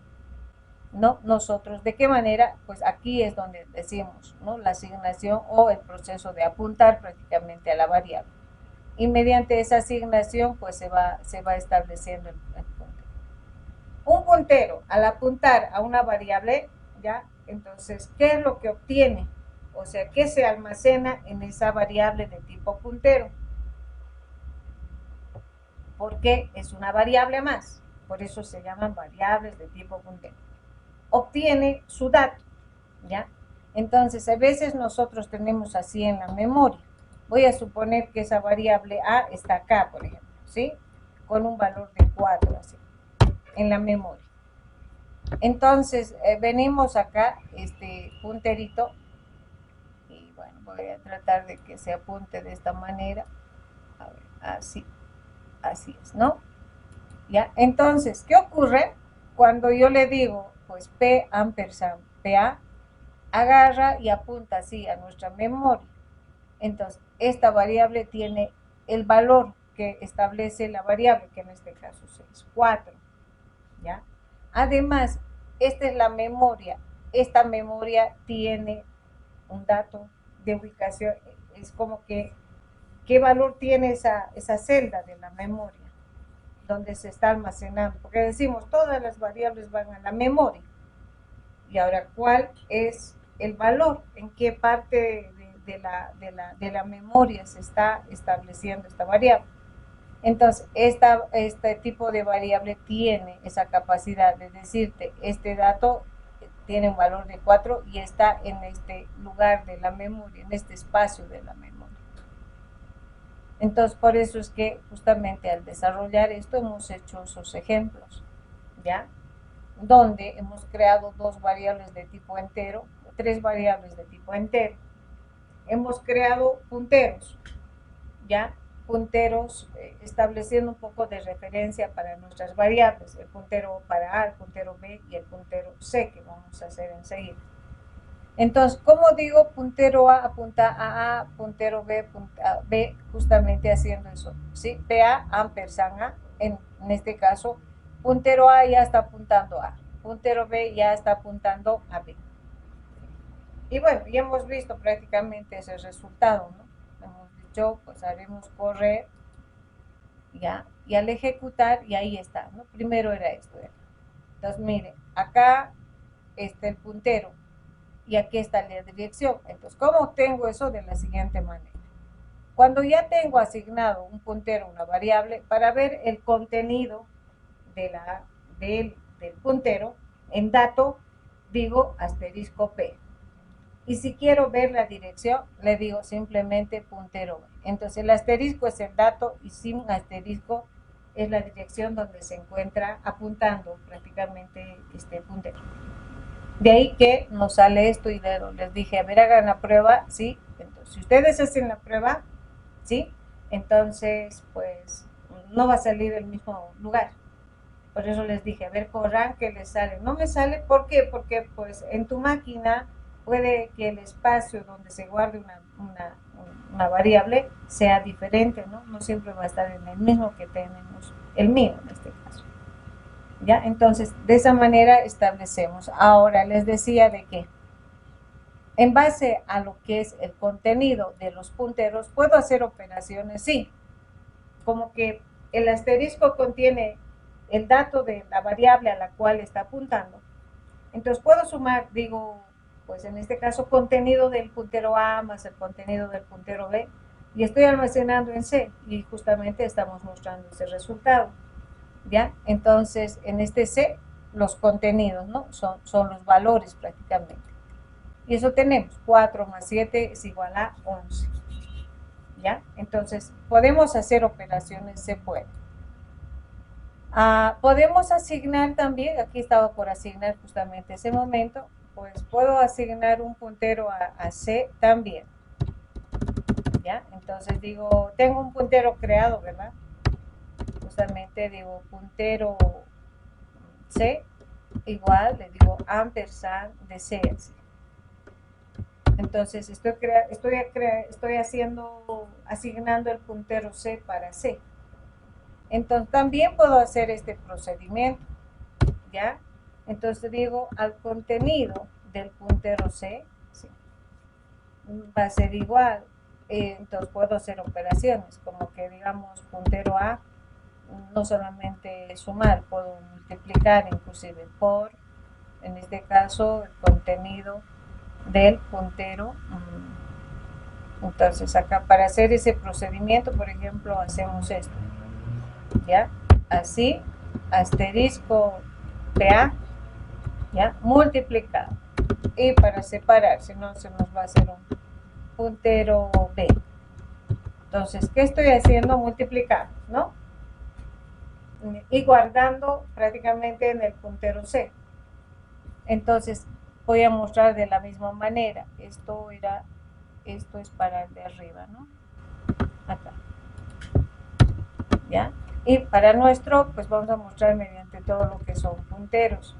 S1: ¿No? Nosotros, ¿de qué manera? Pues aquí es donde decimos, ¿no? La asignación o el proceso de apuntar prácticamente a la variable. Y mediante esa asignación, pues se va estableciendo el puntero. Un puntero, al apuntar a una variable, ¿ya? Entonces, ¿qué es lo que obtiene? O sea, ¿qué se almacena en esa variable de tipo puntero? Porque es una variable más. Por eso se llaman variables de tipo puntero. Obtiene su dato, ¿ya? Entonces, a veces nosotros tenemos así en la memoria. Voy a suponer que esa variable A está acá, por ejemplo, ¿sí? Con un valor de 4, así, en la memoria. Entonces, venimos acá, este punterito, y bueno, voy a tratar de que se apunte de esta manera. A ver, así es, ¿no? ¿Ya? Entonces, ¿qué ocurre cuando yo le digo, pues, P ampersand PA, agarra y apunta así a nuestra memoria? Entonces, esta variable tiene el valor que establece la variable, que en este caso es 4, ¿ya? Además, esta es la memoria. Esta memoria tiene un dato de ubicación. Es como que, ¿qué valor tiene esa celda de la memoria? Donde se está almacenando, porque decimos todas las variables van a la memoria. Y ahora, ¿cuál es el valor? ¿En qué parte de la memoria se está estableciendo esta variable? Entonces, este tipo de variable tiene esa capacidad de decirte, este dato tiene un valor de 4 y está en este lugar de la memoria, en este espacio de la memoria. Entonces, por eso es que justamente al desarrollar esto hemos hecho esos ejemplos, ¿ya? Donde hemos creado 2 variables de tipo entero, 3 variables de tipo entero. Hemos creado punteros, ¿ya? Punteros estableciendo un poco de referencia para nuestras variables, el puntero para A, el puntero B y el puntero C, que vamos a hacer enseguida. Entonces, ¿cómo digo puntero A apunta a A, puntero B, B, justamente haciendo eso, ¿sí? PA ampersand A, en este caso, puntero A ya está apuntando a A, puntero B ya está apuntando a B. Y bueno, ya hemos visto prácticamente ese resultado, ¿no? Hemos dicho, pues haremos correr, ¿ya? Y al ejecutar, y ahí está, ¿no? Primero era esto, ¿eh? Entonces, miren, acá está el puntero, y aquí está la dirección. Entonces, ¿cómo obtengo eso? De la siguiente manera. Cuando ya tengo asignado un puntero, una variable, para ver el contenido del puntero, en dato, digo asterisco P. Y si quiero ver la dirección, le digo simplemente puntero B. Entonces, el asterisco es el dato y sin asterisco es la dirección donde se encuentra apuntando prácticamente este puntero. De ahí que nos sale esto y les dije, a ver, hagan la prueba, ¿sí? Entonces, si ustedes hacen la prueba, ¿sí? Entonces, pues, no va a salir el mismo lugar. Por eso les dije, a ver, corran, que les sale. No me sale, ¿por qué? Porque, pues, en tu máquina puede que el espacio donde se guarde una variable sea diferente, ¿no? No siempre va a estar en el mismo que tenemos, el mío en este caso. ¿Ya? Entonces, de esa manera establecemos. Ahora les decía de que en base a lo que es el contenido de los punteros, puedo hacer operaciones, sí, como que el asterisco contiene el dato de la variable a la cual está apuntando. Entonces puedo sumar, digo, pues en este caso contenido del puntero A más el contenido del puntero B, y estoy almacenando en C, y justamente estamos mostrando ese resultado. ¿Ya? Entonces, en este C, los contenidos, ¿no? Son los valores prácticamente. Y eso tenemos, 4 más 7 es igual a 11. ¿Ya? Entonces, podemos hacer operaciones, se puede. Podemos asignar también, aquí estaba por asignar justamente ese momento, pues puedo asignar un puntero a C también. ¿Ya? Entonces digo, tengo un puntero creado, ¿verdad? Justamente digo puntero C igual, le digo ampersand de C. Entonces estoy asignando el puntero C para C. Entonces también puedo hacer este procedimiento, ¿ya? Entonces digo al contenido del puntero C, ¿sí? Va a ser igual. Entonces puedo hacer operaciones como que digamos puntero A, no solamente sumar, puedo multiplicar inclusive por, en este caso, el contenido del puntero. Entonces acá para hacer ese procedimiento, por ejemplo, hacemos esto, ¿ya? Así, asterisco PA, ¿ya? Multiplicado. Y para separar, si no se nos va a hacer un puntero B. Entonces, ¿qué estoy haciendo? Multiplicar, ¿no? Y guardando prácticamente en el puntero C. Entonces, voy a mostrar de la misma manera. Esto es para el de arriba, ¿no? Acá. ¿Ya? Y para nuestro, pues vamos a mostrar mediante todo lo que son punteros.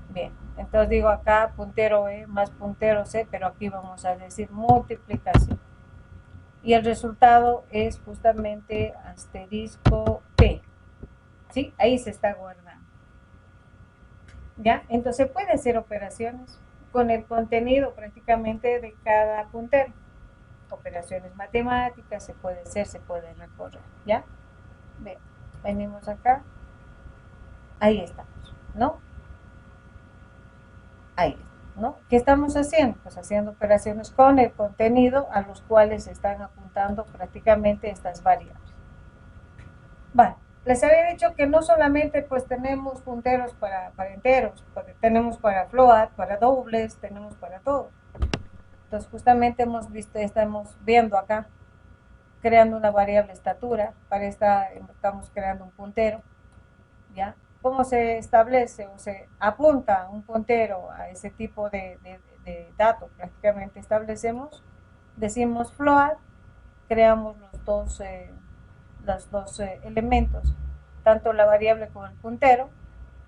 S1: Bien, entonces digo acá puntero E más puntero C, pero aquí vamos a decir multiplicación. Y el resultado es justamente asterisco P. ¿Sí? Ahí se está guardando. ¿Ya? Entonces puede hacer operaciones con el contenido prácticamente de cada puntero. Operaciones matemáticas, se puede hacer, se puede recorrer. ¿Ya? Bien, venimos acá. Ahí estamos, ¿no? Ahí, ¿no? ¿Qué estamos haciendo? Pues haciendo operaciones con el contenido a los cuales están apuntando prácticamente estas variables. Bueno, les había dicho que no solamente pues tenemos punteros para enteros, tenemos para float, para dobles, tenemos para todo. Entonces justamente estamos viendo acá, creando una variable estatura, para esta estamos creando un puntero, ¿ya? ¿Cómo se establece o se apunta un puntero a ese tipo de dato? Prácticamente decimos float, creamos los dos elementos, tanto la variable como el puntero,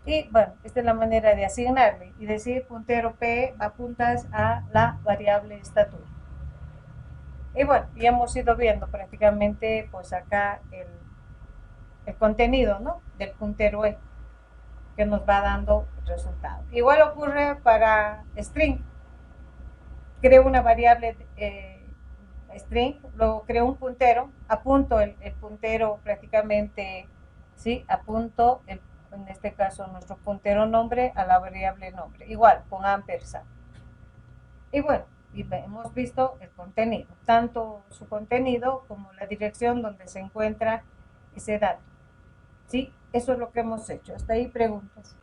S1: y bueno, esta es la manera de asignarle y decir puntero P apuntas a la variable estatura. Y bueno, ya hemos ido viendo prácticamente pues acá el contenido, ¿no? Del puntero E, que nos va dando el resultado. Igual ocurre para string. Creo una variable string, luego creo un puntero, apunto el puntero prácticamente, ¿sí? Apunto, en este caso, nuestro puntero nombre a la variable nombre, igual, con ampersand. Y bueno, y hemos visto el contenido, tanto su contenido como la dirección donde se encuentra ese dato. ¿Sí? Eso es lo que hemos hecho. Hasta ahí preguntas.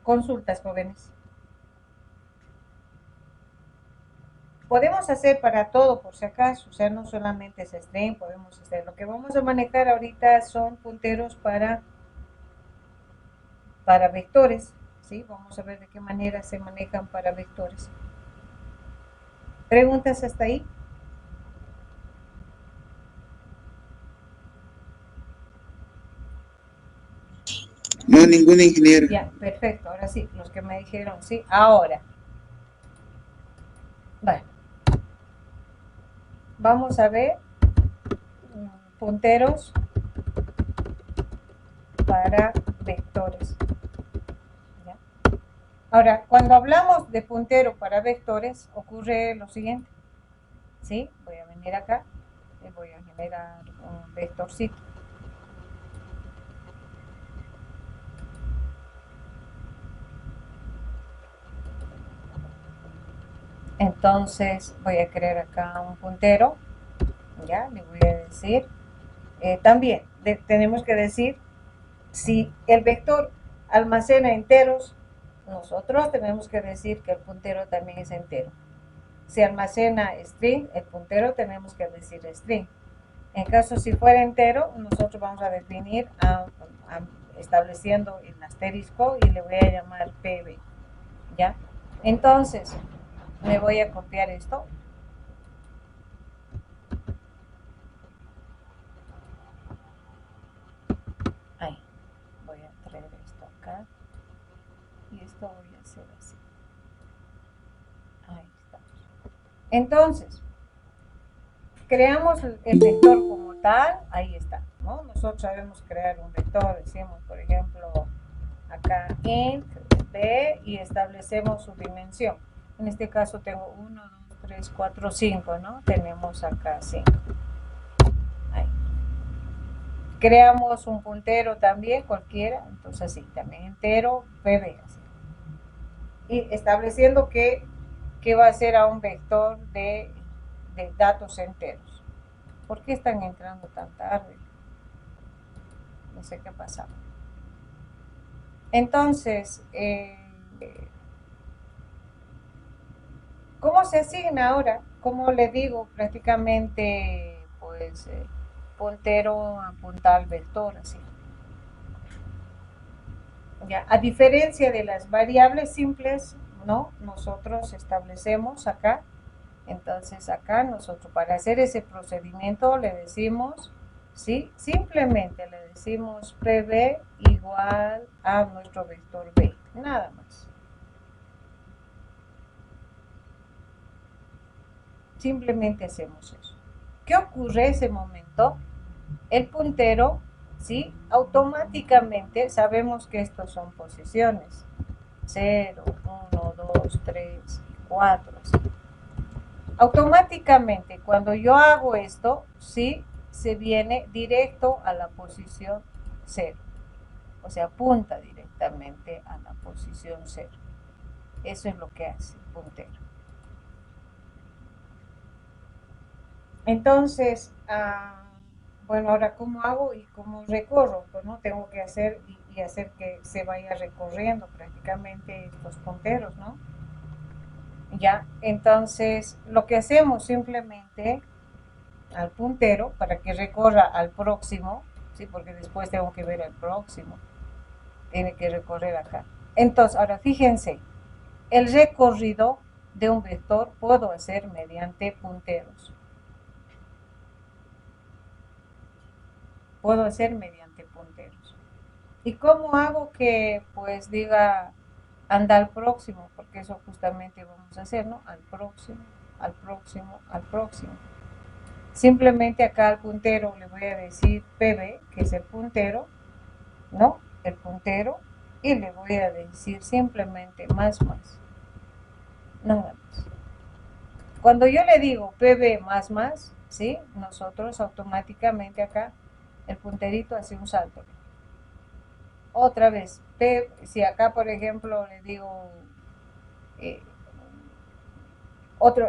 S1: Consultas, jóvenes. Podemos hacer para todo, por si acaso, o sea, no solamente es string, podemos hacer. Lo que vamos a manejar ahorita son punteros para vectores, ¿sí? Vamos a ver de qué manera se manejan para vectores. ¿Preguntas hasta ahí?
S2: No, ningún ingeniero.
S1: Ya, perfecto, ahora sí, los que me dijeron sí, ahora. Bueno, vamos a ver punteros para vectores. ¿Ya? Ahora, cuando hablamos de puntero para vectores, ocurre lo siguiente. ¿Sí? Voy a venir acá y voy a generar un vectorcito. Entonces voy a crear acá un puntero. Ya, le voy a decir. También tenemos que decir si el vector almacena enteros, nosotros tenemos que decir que el puntero también es entero. Si almacena string, el puntero tenemos que decir string. En caso si fuera entero, nosotros vamos a definir estableciendo el asterisco y le voy a llamar pb. ¿Ya? Entonces, me voy a copiar esto. Ahí. Voy a traer esto acá. Y esto voy a hacer así. Ahí está. Entonces, creamos el vector como tal. Ahí está, ¿no? Nosotros sabemos crear un vector. Decimos, por ejemplo, acá int b y establecemos su dimensión. En este caso tengo 1, 2, 3, 4, 5, ¿no? Tenemos acá 5. Ahí. Creamos un puntero también, cualquiera, entonces así, también entero, pb, así. Y estableciendo que va a ser a un vector de datos enteros. ¿Por qué están entrando tan tarde? No sé qué pasa. Entonces, ¿cómo se asigna ahora? ¿Cómo le digo? Prácticamente, pues, puntero apunta al vector, así. Ya, a diferencia de las variables simples, ¿no? Nosotros establecemos acá, entonces acá nosotros para hacer ese procedimiento le decimos, ¿sí? Simplemente le decimos pb igual a nuestro vector b, nada más. Simplemente hacemos eso. ¿Qué ocurre en ese momento? El puntero, ¿sí? Automáticamente sabemos que estos son posiciones. 0, 1, 2, 3, 4, ¿sí? Automáticamente, cuando yo hago esto, ¿sí? Se viene directo a la posición 0. O sea, apunta directamente a la posición 0. Eso es lo que hace el puntero. Entonces, bueno, ahora ¿cómo hago y cómo recorro? Pues no tengo que hacer y hacer que se vaya recorriendo prácticamente estos punteros, ¿no? Ya, entonces lo que hacemos simplemente al puntero para que recorra al próximo, ¿sí? Porque después tengo que ver el próximo, tiene que recorrer acá. Entonces, ahora fíjense, el recorrido de un vector puedo hacer mediante punteros. Puedo hacer mediante punteros. ¿Y cómo hago que pues diga anda al próximo? Porque eso justamente vamos a hacer, ¿no? Al próximo, al próximo, al próximo. Simplemente acá al puntero le voy a decir pb, que es el puntero, ¿no? El puntero, y le voy a decir simplemente más. Nada más. Cuando yo le digo pb más, ¿sí? Nosotros automáticamente acá el punterito hace un salto. Otra vez, si acá por ejemplo le digo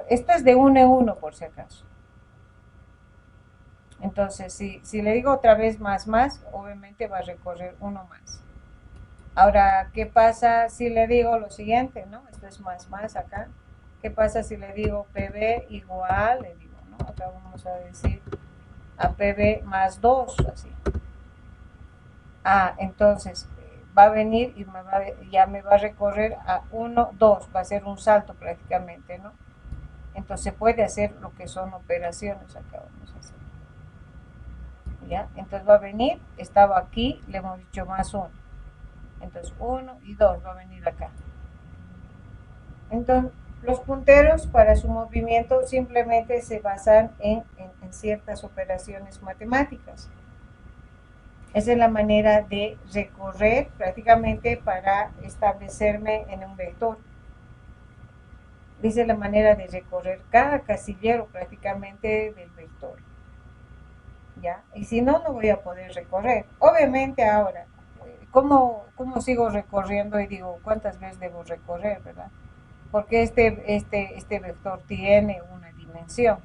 S1: esto es de 1 en 1 por si acaso. Entonces, si le digo otra vez más, obviamente va a recorrer uno más. Ahora, ¿qué pasa si le digo lo siguiente, no? Esto es más acá. ¿Qué pasa si le digo pb igual, le digo, ¿no? Acá vamos a decir a pb más 2, así. Entonces va a venir y ya me va a recorrer a 1, 2, va a ser un salto prácticamente, ¿no? Entonces se puede hacer lo que son operaciones acá, vamos a hacer. ¿Ya? Entonces va a venir, estaba aquí, le hemos dicho más 1. Entonces 1 y 2 va a venir acá. Entonces los punteros para su movimiento simplemente se basan en ciertas operaciones matemáticas. Esa es la manera de recorrer prácticamente para establecerme en un vector. Esa es la manera de recorrer cada casillero prácticamente del vector. ¿Ya? Y si no, no voy a poder recorrer. Obviamente ahora, ¿cómo sigo recorriendo? Y digo, ¿cuántas veces debo recorrer, verdad? Porque este vector tiene una dimensión.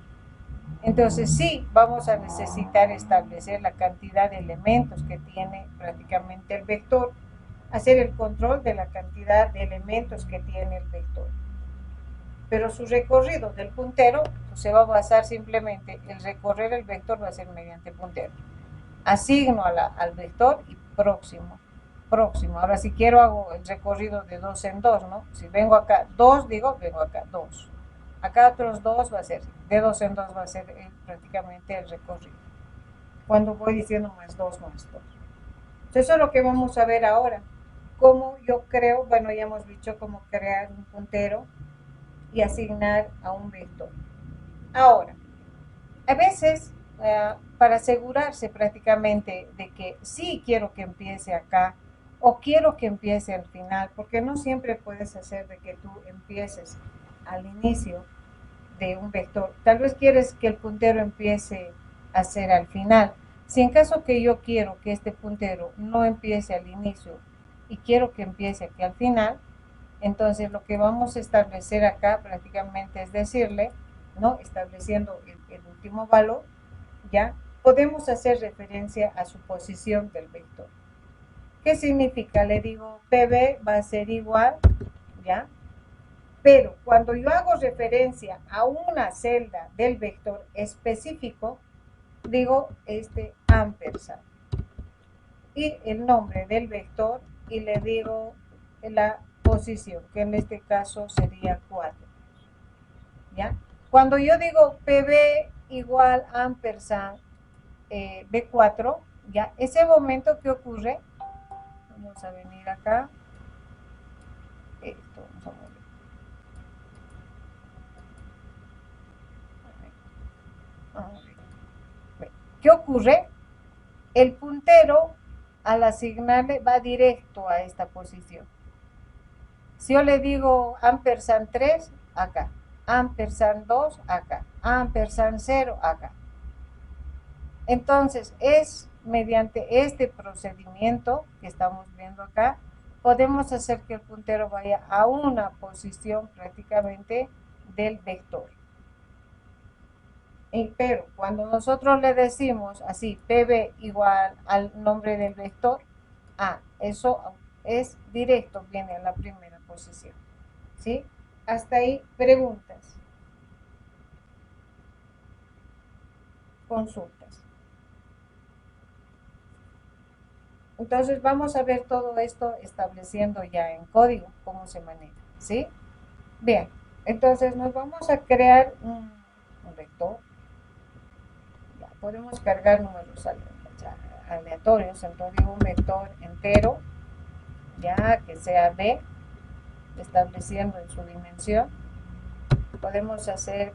S1: Entonces sí, vamos a necesitar establecer la cantidad de elementos que tiene prácticamente el vector, hacer el control de la cantidad de elementos que tiene el vector. Pero su recorrido del puntero pues, se va a basar simplemente, el recorrer el vector va a ser mediante puntero. Asigno al vector y próximo. Ahora si quiero hago el recorrido de 2 en 2, ¿no? Si vengo acá 2, digo, vengo acá 2. Acá otros 2 va a ser, de 2 en 2 va a ser prácticamente el recorrido. Cuando voy diciendo más 2, más 2. Entonces eso es lo que vamos a ver ahora. Cómo yo creo, bueno, ya hemos dicho cómo crear un puntero y asignar a un vector. Ahora, a veces, para asegurarse prácticamente de que sí quiero que empiece acá o quiero que empiece al final, porque no siempre puedes hacer de que tú empieces al inicio de un vector. Tal vez quieres que el puntero empiece a ser al final. Si en caso que yo quiero que este puntero no empiece al inicio y quiero que empiece aquí al final, entonces lo que vamos a establecer acá prácticamente es decirle, ¿no? Estableciendo el último valor, ¿ya? Podemos hacer referencia a su posición del vector. ¿Qué significa? Le digo, PB va a ser igual, ¿ya? Pero cuando yo hago referencia a una celda del vector específico, digo ampersand. Y el nombre del vector y le digo la posición, que en este caso sería 4. ¿Ya? Cuando yo digo PB igual ampersand B4, ¿ya? Ese momento que ocurre, vamos a venir acá, esto, vamos a mover. ¿Qué ocurre? El puntero al asignarle va directo a esta posición. Si yo le digo ampersand 3, acá, ampersand 2, acá, ampersand 0, acá. Entonces, es mediante este procedimiento que estamos viendo acá, podemos hacer que el puntero vaya a una posición prácticamente del vector. Pero cuando nosotros le decimos así, PB igual al nombre del vector, eso es directo, viene a la primera posición. ¿Sí? Hasta ahí, preguntas. Consultas. Entonces vamos a ver todo esto estableciendo ya en código cómo se maneja, ¿sí? Bien, entonces nos vamos a crear un vector. Ya podemos cargar números aleatorios, entonces digo un vector entero, ya que sea B, estableciendo en su dimensión. Podemos hacer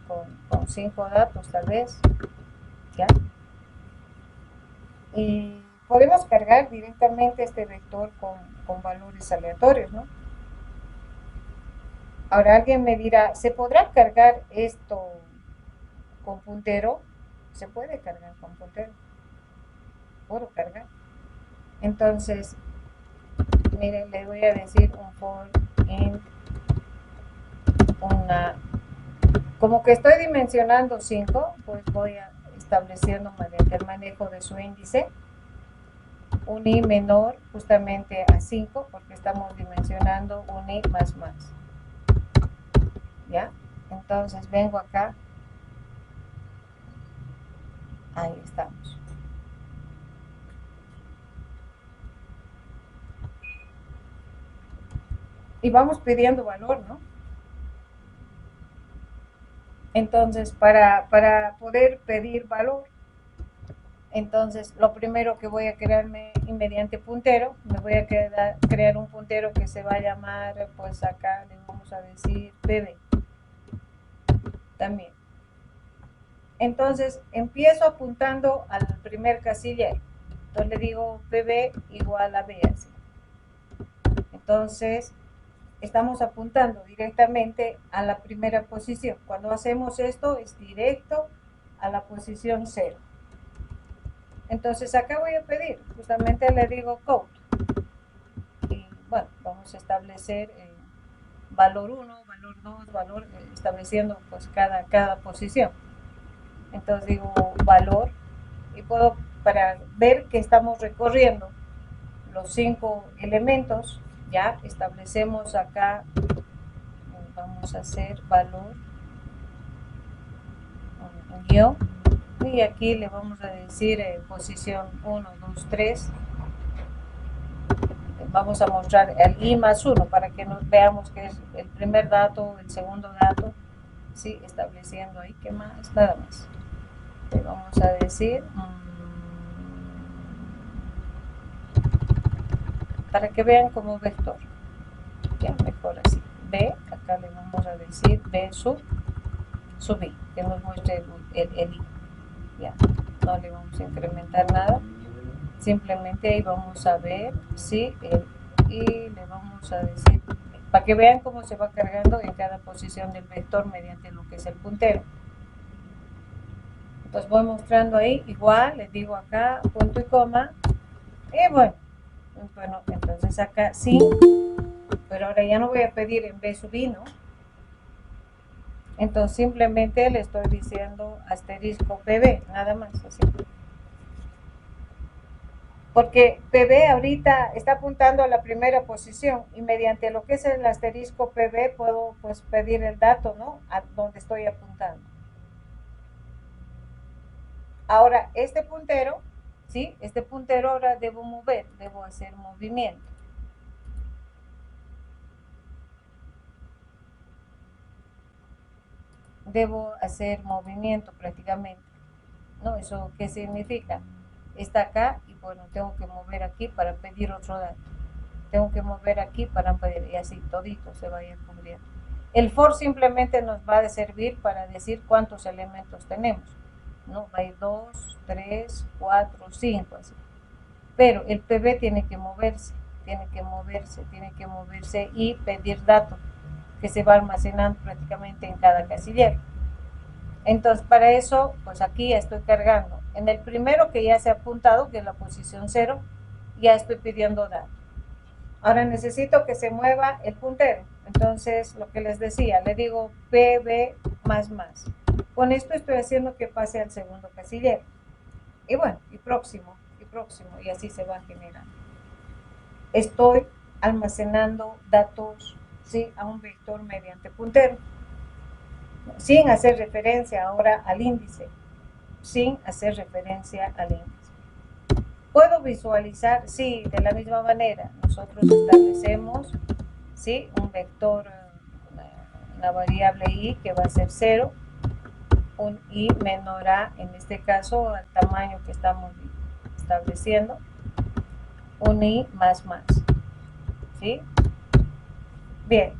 S1: con 5 datos tal vez, ¿ya? Y podemos cargar directamente este vector con valores aleatorios, ¿no? Ahora alguien me dirá, ¿se podrá cargar esto con puntero? Se puede cargar con puntero. Puedo cargar. Entonces, miren, le voy a decir un for int como que estoy dimensionando 5, pues voy estableciendo mediante el manejo de su índice un i menor justamente a 5 porque estamos dimensionando un i más. ¿Ya? Entonces vengo acá, ahí estamos. Y vamos pidiendo valor, ¿no? Entonces, para poder pedir valor, Entonces, lo primero que voy a crearme mediante puntero, me voy a crear un puntero que se va a llamar, pues acá le vamos a decir bb también. Entonces, empiezo apuntando al primer casillero. Entonces le digo bb igual a b, así. Entonces, estamos apuntando directamente a la primera posición. Cuando hacemos esto, es directo a la posición 0. Entonces acá voy a pedir, justamente le digo code. Y bueno, vamos a establecer valor 1, valor 2, valor, estableciendo pues cada posición. Entonces digo valor y puedo, para ver que estamos recorriendo los 5 elementos, ya establecemos acá, vamos a hacer valor guión. Y aquí le vamos a decir posición 1, 2, 3. Vamos a mostrar el i más 1 para que nos veamos que es el primer dato, el segundo dato. Sí, estableciendo ahí, ¿qué más? Nada más. Le vamos a decir para que vean como vector. Ya, mejor así. B, acá le vamos a decir B sub i, que nos muestre el i. Ya, no le vamos a incrementar nada, simplemente ahí vamos a ver si y le vamos a decir, para que vean cómo se va cargando en cada posición del vector mediante lo que es el puntero. Entonces voy mostrando ahí, igual, les digo acá, punto y coma, y bueno, entonces acá sí, pero ahora ya no voy a pedir en B sub i, ¿no? Entonces simplemente le estoy diciendo asterisco pb, nada más así. Porque pb ahorita está apuntando a la primera posición y mediante lo que es el asterisco pb puedo pues pedir el dato, ¿no? A donde estoy apuntando. Ahora este puntero, ¿sí? Este puntero ahora debo mover, debo hacer movimiento. Debo hacer movimiento prácticamente, ¿no? ¿Eso qué significa? Está acá y bueno, tengo que mover aquí para pedir otro dato. Tengo que mover aquí para pedir, y así todito se vaya cubriendo. El for simplemente nos va a servir para decir cuántos elementos tenemos, ¿no? Hay 2, 3, 4, 5, así. Pero el pb tiene que moverse, tiene que moverse y pedir datos que se va almacenando prácticamente en cada casillero. Entonces, para eso, pues aquí ya estoy cargando. En el primero que ya se ha apuntado, que es la posición 0, ya estoy pidiendo datos. Ahora necesito que se mueva el puntero. Entonces, lo que les decía, le digo pb más más. Con esto estoy haciendo que pase al segundo casillero. Y bueno, y próximo, y así se va generando. Estoy almacenando datos, ¿sí? A un vector mediante puntero, sin hacer referencia ahora al índice, ¿Puedo visualizar? Sí, de la misma manera. Nosotros establecemos, ¿sí? Un vector, una variable i que va a ser 0, un i menor a, en este caso, al tamaño que estamos estableciendo, un i más más, ¿sí? Bien.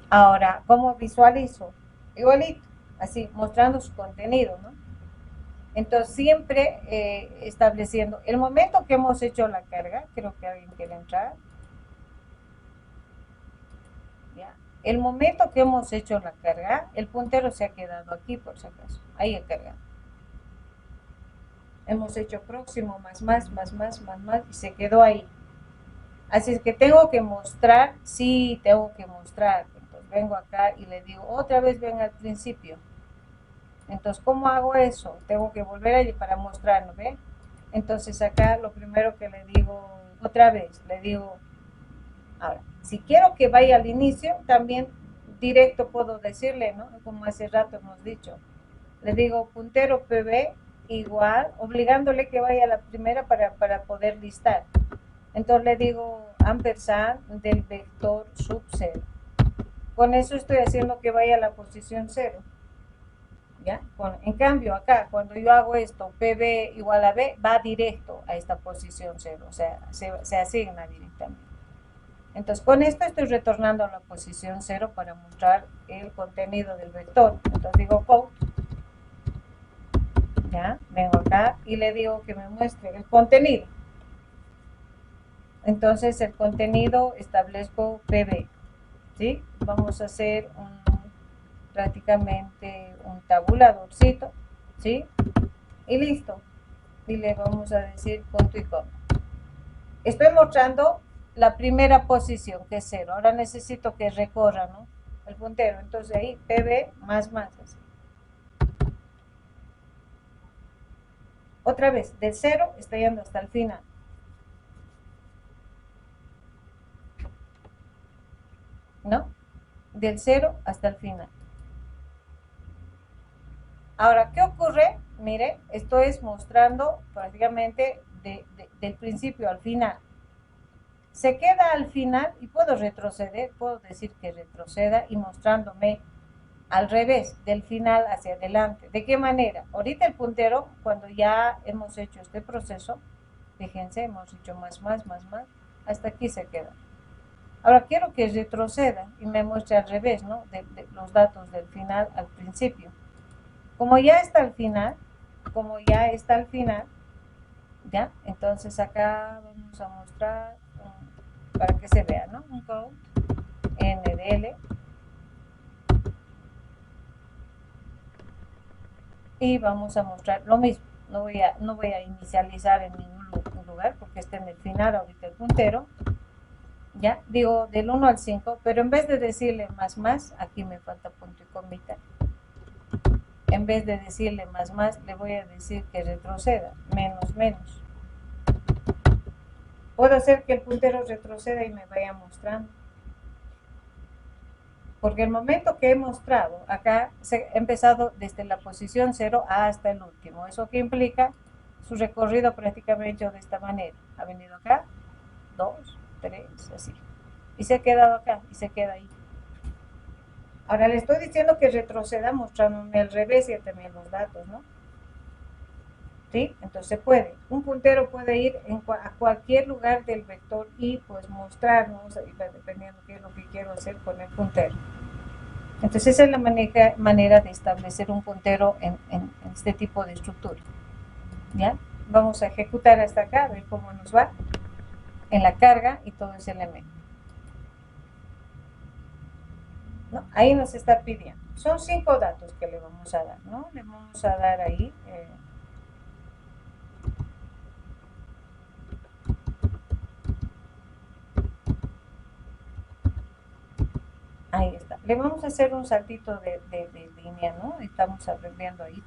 S1: Ahora, ¿cómo visualizo? Igualito, así, mostrando su contenido, ¿no? Entonces, siempre estableciendo, el momento que hemos hecho la carga, creo que alguien quiere entrar. ¿Ya? El momento que hemos hecho la carga, el puntero se ha quedado aquí, por si acaso. Ahí he cargado. Hemos hecho próximo, más, y se quedó ahí. Así es que tengo que mostrar, sí, tengo que mostrar. Entonces vengo acá y le digo, otra vez ven al principio. Entonces, ¿cómo hago eso? Tengo que volver allí para mostrarlo, ¿ve? Entonces acá lo primero que le digo, otra vez, le digo, ahora, si quiero que vaya al inicio, también directo puedo decirle, ¿no? Como hace rato hemos dicho. Le digo puntero pb igual, obligándole que vaya a la primera para poder listar. Entonces le digo ampersand del vector sub 0. Con eso estoy haciendo que vaya a la posición 0. ¿Ya? En cambio, acá, cuando yo hago esto, PB igual a B, va directo a esta posición 0, o sea, se asigna directamente. Entonces, con esto estoy retornando a la posición 0 para mostrar el contenido del vector. Entonces digo code, ya, vengo acá y le digo que me muestre el contenido. Entonces, el contenido establezco PB, ¿sí? Vamos a hacer prácticamente un tabuladorcito, ¿sí? Y listo. Y le vamos a decir punto y coma. Estoy mostrando la primera posición, que es 0. Ahora necesito que recorra, ¿no?, el puntero. Entonces ahí PB más así. Otra vez, del 0 está yendo hasta el final. ¿No? Del 0 hasta el final. Ahora, ¿qué ocurre? Mire, esto es mostrando prácticamente del principio al final. Se queda al final y puedo retroceder, puedo decir que retroceda y mostrándome al revés, del final hacia adelante. ¿De qué manera? Ahorita el puntero, cuando ya hemos hecho este proceso, fíjense, hemos hecho más, hasta aquí se queda. Ahora quiero que retroceda y me muestre al revés, ¿no?, de los datos del final al principio. Como ya está al final, ¿ya? Entonces acá vamos a mostrar, para que se vea, ¿no?, un code NDL. Y vamos a mostrar lo mismo. No voy a inicializar en ningún lugar porque está en el final ahorita el puntero. Ya, digo del 1 al 5, pero en vez de decirle más, aquí me falta punto y comita. En vez de decirle más, le voy a decir que retroceda, menos. Puedo hacer que el puntero retroceda y me vaya mostrando. Porque el momento que he mostrado, acá he empezado desde la posición 0 hasta el último. ¿Eso qué implica? Su recorrido prácticamente de esta manera. Ha venido acá, 2, 3, así. Y se ha quedado acá, y se queda ahí. Ahora le estoy diciendo que retroceda mostrándome al revés y también los datos, ¿no? ¿Sí? Entonces puede. Un puntero puede ir a cualquier lugar del vector y pues mostrarnos, dependiendo de qué es lo que quiero hacer con el puntero. Entonces esa es la manera de establecer un puntero en este tipo de estructura. ¿Ya? Vamos a ejecutar hasta acá, a ver cómo nos va en la carga y todo ese elemento. ¿No? Ahí nos está pidiendo. Son 5 datos que le vamos a dar, ¿no? Le vamos a dar ahí... ahí está. Le vamos a hacer un saltito de línea, ¿no? Estamos viendo ahí.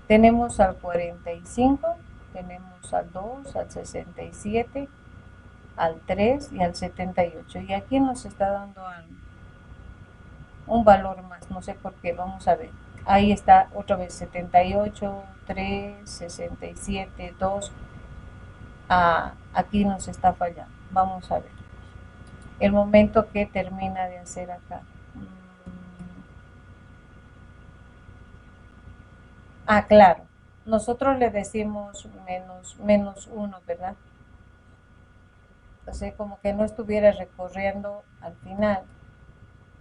S1: Tenemos al 45, tenemos al 2, al 67, al 3 y al 78. Y aquí nos está dando un valor más, no sé por qué, vamos a ver. Ahí está otra vez 78, 3, 67, 2. Aquí nos está fallando. Vamos a ver. El momento que termina de hacer acá. Claro. Nosotros le decimos menos 1, ¿verdad? Entonces, como que no estuviera recorriendo al final.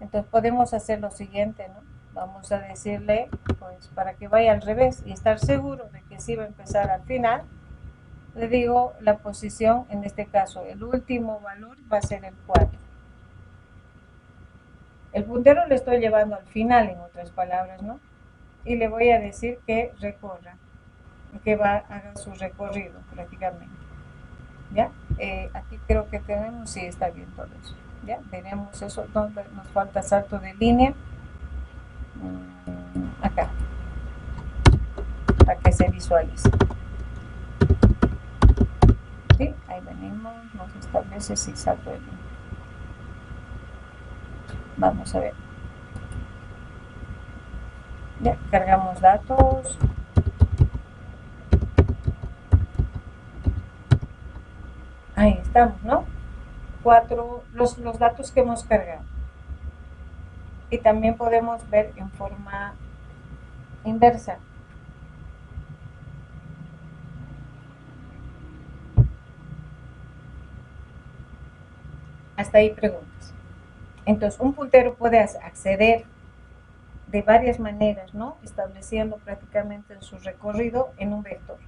S1: Entonces, podemos hacer lo siguiente, ¿no? Vamos a decirle, pues, para que vaya al revés y estar seguro de que sí va a empezar al final, le digo la posición, en este caso, el último valor va a ser el 4. El puntero le estoy llevando al final, en otras palabras, ¿no? Y le voy a decir que recorra, que haga su recorrido prácticamente. ¿Ya? Aquí creo que tenemos, sí, está bien todo eso. ¿Ya? Veremos eso, donde nos falta salto de línea. Acá, para que se visualice. ¿Sí? Ahí venimos, nos establece si salto de línea. Vamos a ver. Ya, cargamos datos. Ahí estamos, ¿no? 4, los datos que hemos cargado. Y también podemos ver en forma inversa. Hasta ahí preguntas. Entonces, un puntero puede acceder de varias maneras, ¿no? Estableciendo prácticamente su recorrido en un vector.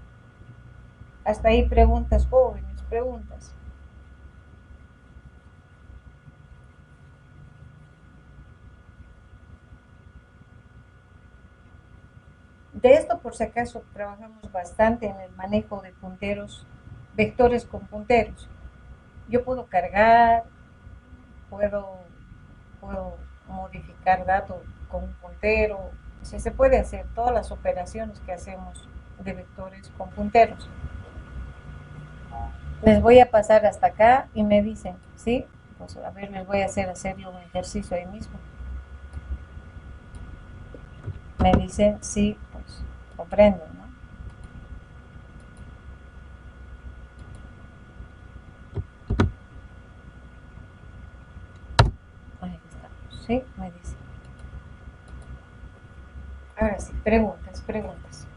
S1: Hasta ahí preguntas, jóvenes, preguntas. De esto, por si acaso, trabajamos bastante en el manejo de punteros, vectores con punteros. Yo puedo cargar, puedo modificar datos con un puntero. Se puede hacer todas las operaciones que hacemos de vectores con punteros. Les voy a pasar hasta acá y me dicen, ¿sí? Pues a ver, les voy a hacer yo un ejercicio ahí mismo. Me dicen, sí, pues comprendo, ¿no? Ahí estamos, ¿sí? Me dicen. Ahora sí, preguntas.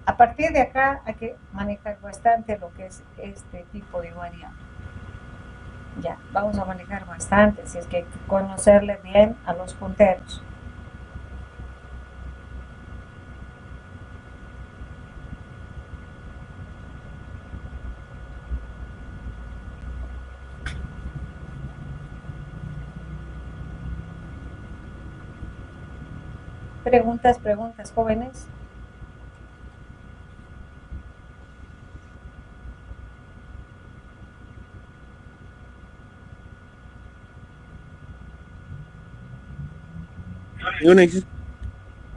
S1: A partir de acá hay que manejar bastante lo que es este tipo de variable. Ya, vamos a manejar bastante, si es que hay que conocerle bien a los punteros. Preguntas, jóvenes.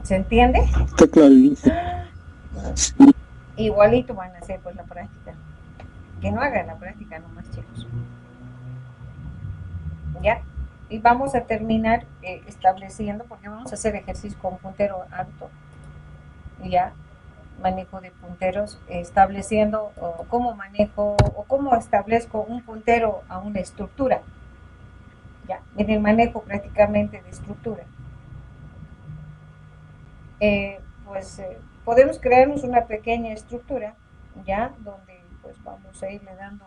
S1: ¿Se entiende?
S3: Está claro.
S1: Igualito van a hacer pues la práctica. Que no hagan la práctica nomás, chicos. ¿Ya? Y vamos a terminar estableciendo, porque vamos a hacer ejercicio con puntero alto. Ya, manejo de punteros, estableciendo cómo manejo o cómo establezco un puntero a una estructura. Ya, en el manejo prácticamente de estructura. Podemos crearnos una pequeña estructura, ya, donde pues vamos a irle dando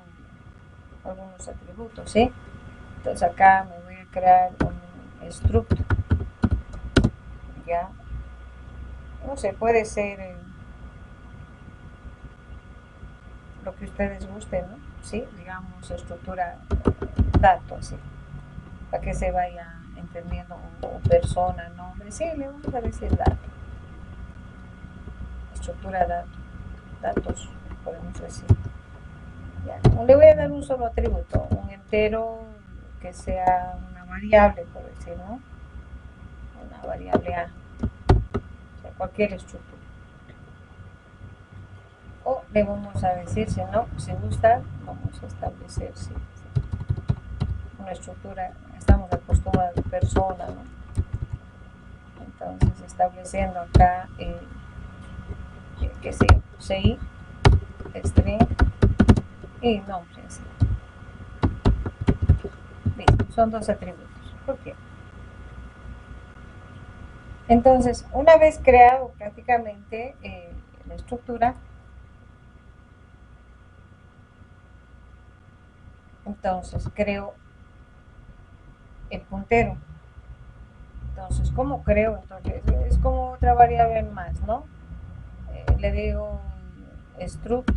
S1: algunos atributos, ¿sí? Entonces acá me voy a crear un struct, ya, no sé, puede ser lo que ustedes gusten, ¿no? Sí, digamos estructura datos, ¿sí? Para que se vaya entendiendo, o persona, nombre, sí, le vamos a decir datos, estructura datos, podemos decir. Ya. Le voy a dar un solo atributo, un entero que sea una variable, por decir, ¿no? Una variable A, o sea, cualquier estructura. O le vamos a decir, si no, si gusta, vamos a establecer una estructura, estamos acostumbrados a persona, ¿no? Entonces, estableciendo acá, que sé yo, CI, string y nombre. ¿Sí? Listo, son dos atributos. ¿Por qué? Entonces, una vez creado prácticamente la estructura, entonces creo el puntero. Entonces, ¿cómo creo? Entonces, es como otra variable más, ¿no? Le digo struct,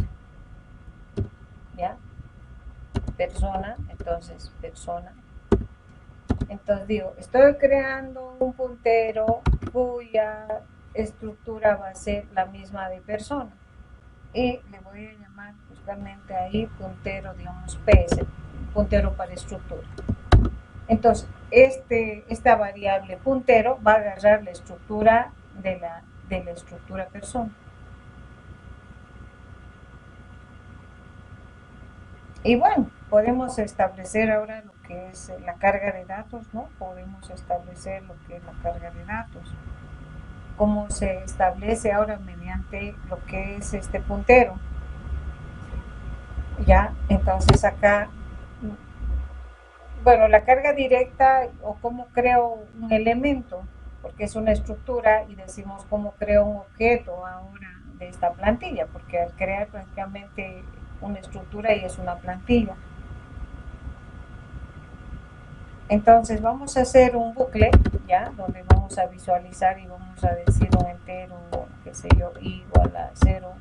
S1: ¿ya? Persona, entonces persona. Entonces digo, estoy creando un puntero cuya estructura va a ser la misma de persona. Y le voy a llamar justamente ahí puntero, digamos, PS, puntero para estructura. Entonces, esta variable puntero va a agarrar la estructura de la estructura persona. Y bueno, podemos establecer ahora lo que es la carga de datos, ¿no? Podemos establecer lo que es la carga de datos. Cómo se establece ahora mediante lo que es este puntero. Ya, entonces acá, bueno, la carga directa o cómo creo un elemento. porque es una estructura y decimos cómo creo un objeto ahora de esta plantilla, porque al crear prácticamente una estructura y es una plantilla. Entonces vamos a hacer un bucle, ya, donde vamos a visualizar y vamos a decir un entero, qué sé yo, i igual a 0,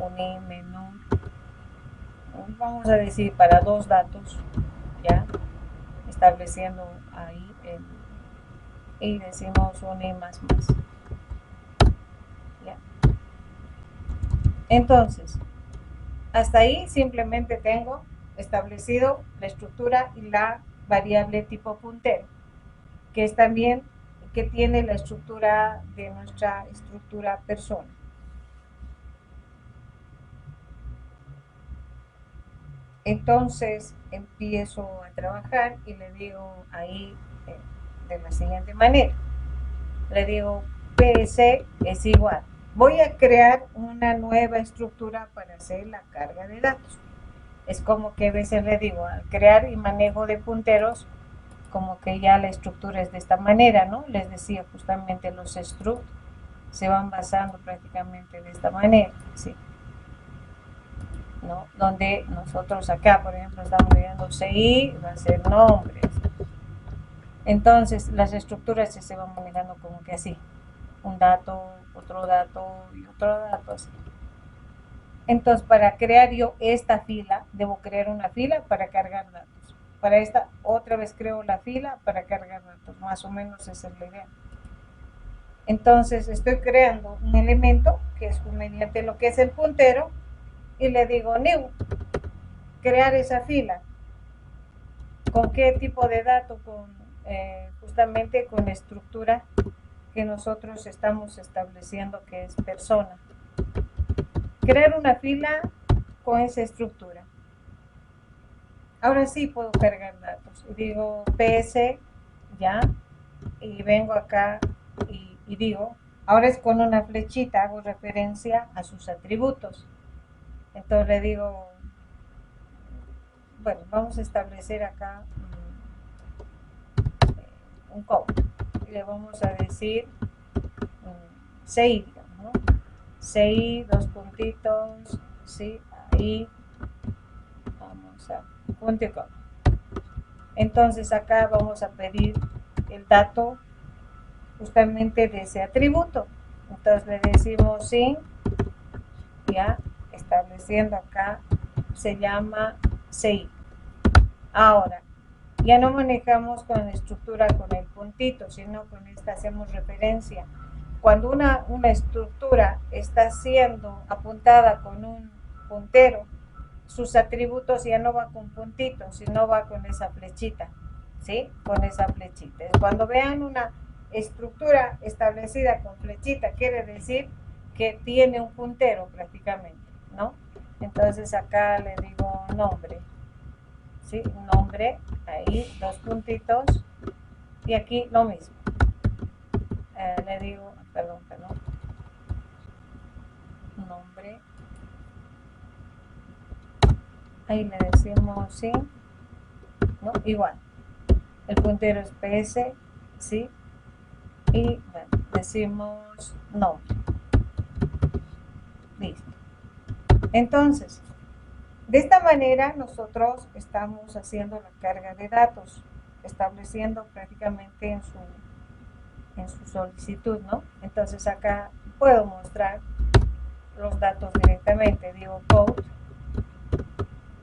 S1: un i menor, vamos a decir para dos datos, ya, estableciendo ahí y decimos un i más más. ¿Ya? Entonces, hasta ahí simplemente tengo establecido la estructura y la variable tipo puntero, que es también que tiene la estructura de nuestra estructura persona. Entonces empiezo a trabajar y le digo ahí de la siguiente manera. Le digo PS es igual. Voy a crear una nueva estructura para hacer la carga de datos. Es como que a veces le digo, al crear y manejo de punteros, como que ya la estructura es de esta manera, ¿no? Les decía justamente los struct se van basando prácticamente de esta manera, ¿sí? ¿No? Donde nosotros acá, por ejemplo, estamos viendo CI, va a ser nombres. Entonces, las estructuras se van manejando como que así. Un dato, otro dato y otro dato así. Entonces, para crear yo esta fila, debo crear una fila para cargar datos. Para esta, otra vez creo la fila para cargar datos. Más o menos esa es la idea. Entonces, estoy creando un elemento que es mediante lo que es el puntero y le digo new, crear esa fila. ¿Con qué tipo de dato? Justamente con la estructura que nosotros estamos estableciendo que es persona. Crear una fila con esa estructura. Ahora sí puedo cargar datos. Y digo PS, ya, y vengo acá y digo, ahora es con una flechita, hago referencia a sus atributos. Entonces le digo, bueno, vamos a establecer acá un code. Y le vamos a decir CI, digamos, ¿no? CI, dos puntitos, sí, ahí, vamos a punto y coma. Entonces acá vamos a pedir el dato justamente de ese atributo. Entonces le decimos sin, ya, estableciendo acá, se llama CI. Ahora, ya no manejamos con la estructura con el puntito, sino con esta hacemos referencia. Cuando una estructura está siendo apuntada con un puntero, sus atributos ya no va con puntitos, sino va con esa flechita, ¿sí? Con esa flechita. Cuando vean una estructura establecida con flechita, quiere decir que tiene un puntero prácticamente, ¿no? Entonces acá le digo nombre, ¿sí? Nombre, ahí, dos puntitos, y aquí lo mismo. Le digo, perdón, nombre, ahí le decimos sí, ¿no? Igual, el puntero es PS, ¿sí? Y bueno, decimos nombre. Listo. Entonces, de esta manera nosotros estamos haciendo la carga de datos, estableciendo prácticamente en su solicitud, ¿no? Entonces acá puedo mostrar los datos directamente, digo code,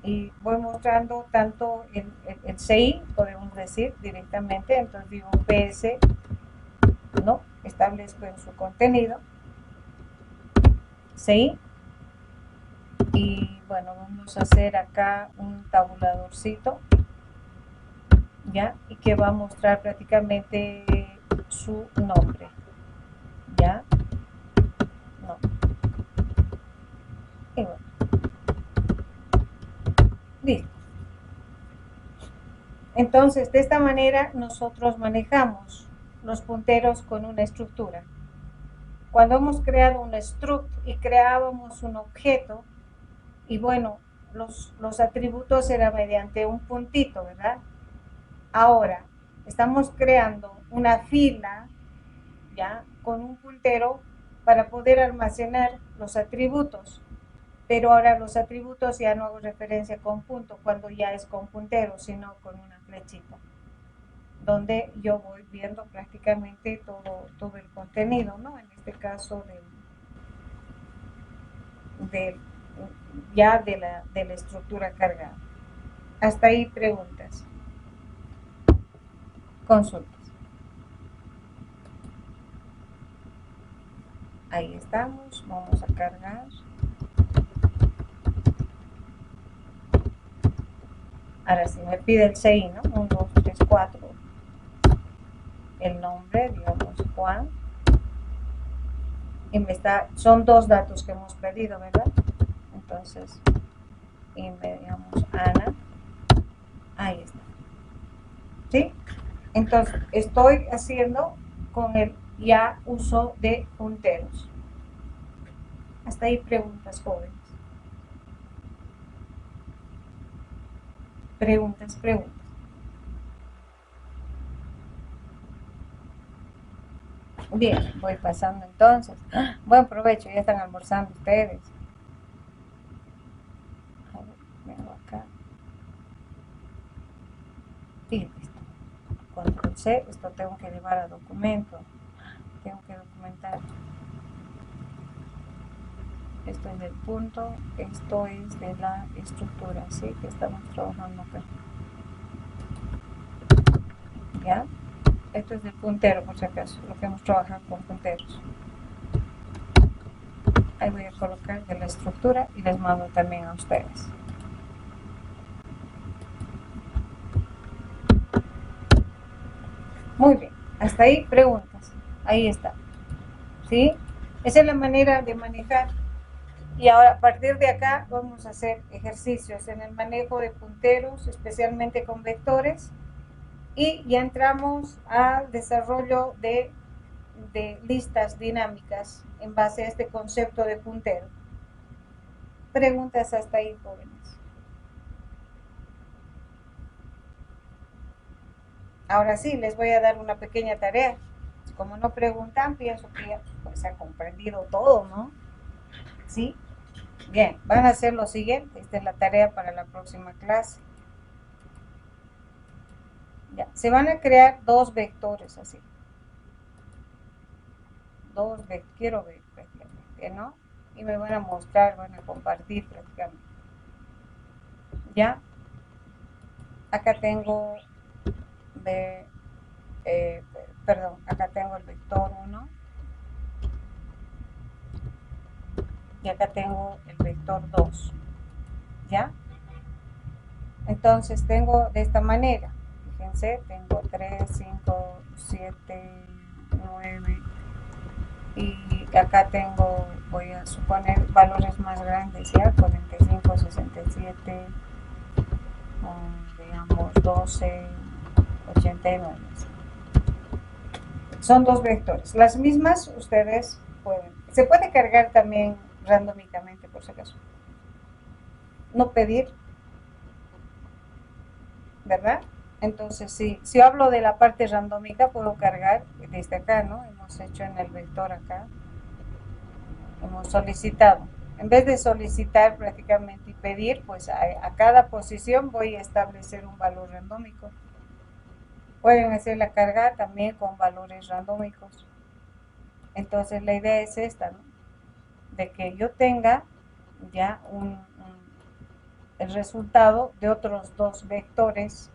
S1: y voy mostrando tanto el CI, podemos decir directamente, entonces digo PS, ¿no? Establezco en su contenido, CI, y bueno, vamos a hacer acá un tabuladorcito, ¿ya? Y que va a mostrar prácticamente su nombre, ¿ya? No. Y bueno. Listo. Entonces, de esta manera nosotros manejamos los punteros con una estructura. Cuando hemos creado un struct y creábamos un objeto, y bueno, los atributos eran mediante un puntito, ¿verdad? Ahora, estamos creando una fila ya con un puntero para poder almacenar los atributos. Pero ahora los atributos ya no hago referencia con punto cuando ya es con puntero, sino con una flechita, donde yo voy viendo prácticamente todo el contenido, ¿no? En este caso ya de la estructura cargada. Hasta ahí preguntas, consultas. Ahí estamos, vamos a cargar. Ahora sí me pide el CI, ¿no? 1, 2, 3, 4. El nombre, digamos Juan. Y son 2 datos que hemos pedido, ¿verdad? Entonces, y me digamos Ana. Ahí está. ¿Sí? Entonces, estoy haciendo con el ya uso de punteros. Hasta ahí preguntas, jóvenes. Preguntas. Bien, voy pasando entonces. Buen provecho, ya están almorzando ustedes. A ver, vengo acá. Y listo. Control C, esto tengo que llevar a documento. Tengo que documentar. Esto es del punto, esto es de la estructura, ¿sí? Que estamos trabajando acá. ¿Ya? Esto es del puntero, por si acaso, lo que hemos trabajado con punteros. Ahí voy a colocar de la estructura y les mando también a ustedes. Muy bien, hasta ahí preguntas. Ahí está. ¿Sí? Esa es la manera de manejar. Y ahora, a partir de acá, vamos a hacer ejercicios en el manejo de punteros, especialmente con vectores. Y ya entramos al desarrollo de listas dinámicas en base a este concepto de puntero. Preguntas hasta ahí, jóvenes. Ahora sí, les voy a dar una pequeña tarea. Como no preguntan, pienso que ya pues, se ha comprendido todo, ¿no? ¿Sí? Bien, van a hacer lo siguiente. Esta es la tarea para la próxima clase. Ya, se van a crear 2 vectores así. 2 vectores, quiero ver prácticamente, ¿no? Y me van a mostrar, van a compartir prácticamente. ¿Ya? Acá tengo acá tengo el vector 1 y acá tengo el vector 2. ¿Ya? Entonces tengo de esta manera, fíjense, tengo 3, 5, 7, 9 y acá tengo, voy a suponer valores más grandes, ya, 45, 67, digamos 12, 89. Son 2 vectores. Las mismas ustedes pueden. Se puede cargar también randómicamente, por si acaso. No pedir, ¿verdad? Entonces, si hablo de la parte randómica, puedo cargar desde acá, ¿no? Hemos hecho en el vector acá. Hemos solicitado. En vez de solicitar prácticamente y pedir, pues a cada posición voy a establecer un valor randómico. Pueden hacer la carga también con valores randómicos. Entonces la idea es esta, ¿no? De que yo tenga ya el resultado de otros 2 vectores,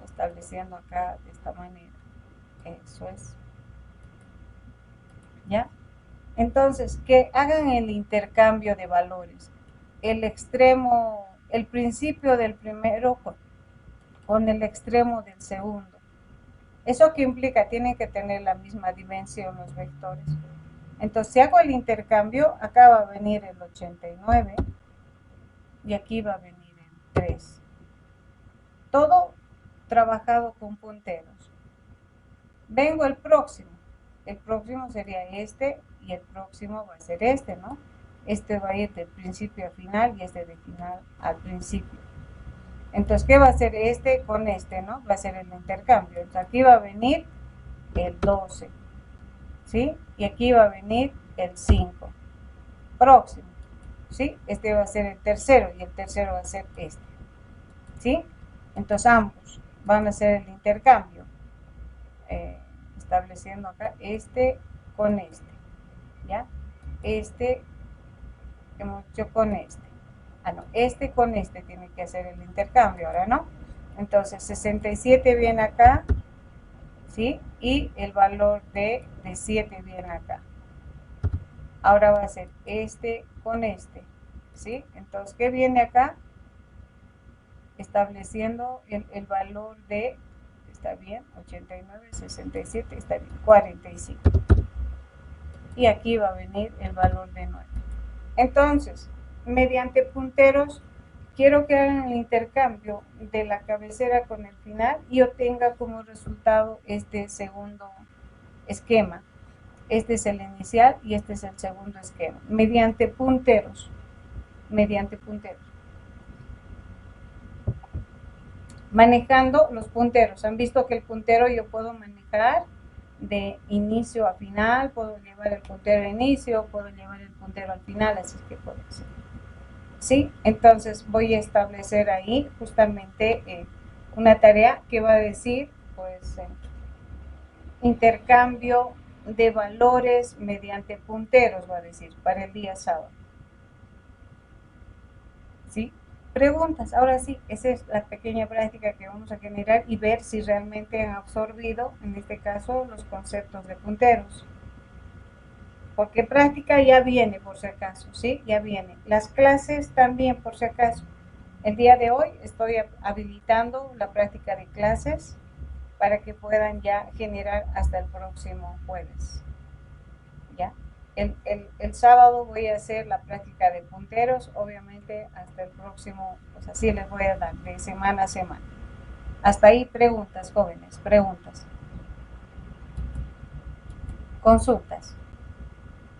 S1: estableciendo acá de esta manera. Eso es. ¿Ya? Entonces, que hagan el intercambio de valores. El extremo, el principio del primero con el extremo del segundo. ¿Eso qué implica? Tienen que tener la misma dimensión los vectores. Entonces, si hago el intercambio, acá va a venir el 89 y aquí va a venir el 3. Todo trabajado con punteros. Vengo el próximo. El próximo sería este y el próximo va a ser este, ¿no? Este va a ir del principio a final y este de final al principio. Entonces, ¿qué va a hacer este con este, no? Va a ser el intercambio. Entonces, aquí va a venir el 12, ¿sí? Y aquí va a venir el 5. Próximo, ¿sí? Este va a ser el tercero y el tercero va a ser este, ¿sí? Entonces ambos van a hacer el intercambio, estableciendo acá este con este, ¿ya? Este hemos hecho con este. No, este con este tiene que hacer el intercambio, ahora no. Entonces 67 viene acá, ¿sí? Y el valor de 7 viene acá. Ahora va a ser este con este, ¿sí? Entonces, ¿qué viene acá? Estableciendo el valor de, está bien, 89, 67, está bien, 45. Y aquí va a venir el valor de 9. Entonces, mediante punteros, quiero que hagan el intercambio de la cabecera con el final y obtenga como resultado este segundo esquema. Este es el inicial y este es el segundo esquema. Mediante punteros. Manejando los punteros. Han visto que el puntero yo puedo manejar de inicio a final, puedo llevar el puntero a inicio, puedo llevar el puntero al final, así que puedo hacer. ¿Sí? Entonces voy a establecer ahí justamente una tarea que va a decir, pues, intercambio de valores mediante punteros, va a decir, para el día sábado. ¿Sí? Preguntas, ahora sí, esa es la pequeña práctica que vamos a generar y ver si realmente han absorbido, en este caso, los conceptos de punteros. Porque práctica ya viene, por si acaso, ¿sí? Ya viene. Las clases también, por si acaso. El día de hoy estoy habilitando la práctica de clases para que puedan ya generar hasta el próximo jueves. ¿Ya? El sábado voy a hacer la práctica de punteros, obviamente hasta el próximo, pues así les voy a dar, de semana a semana. Hasta ahí preguntas, jóvenes, preguntas. Consultas.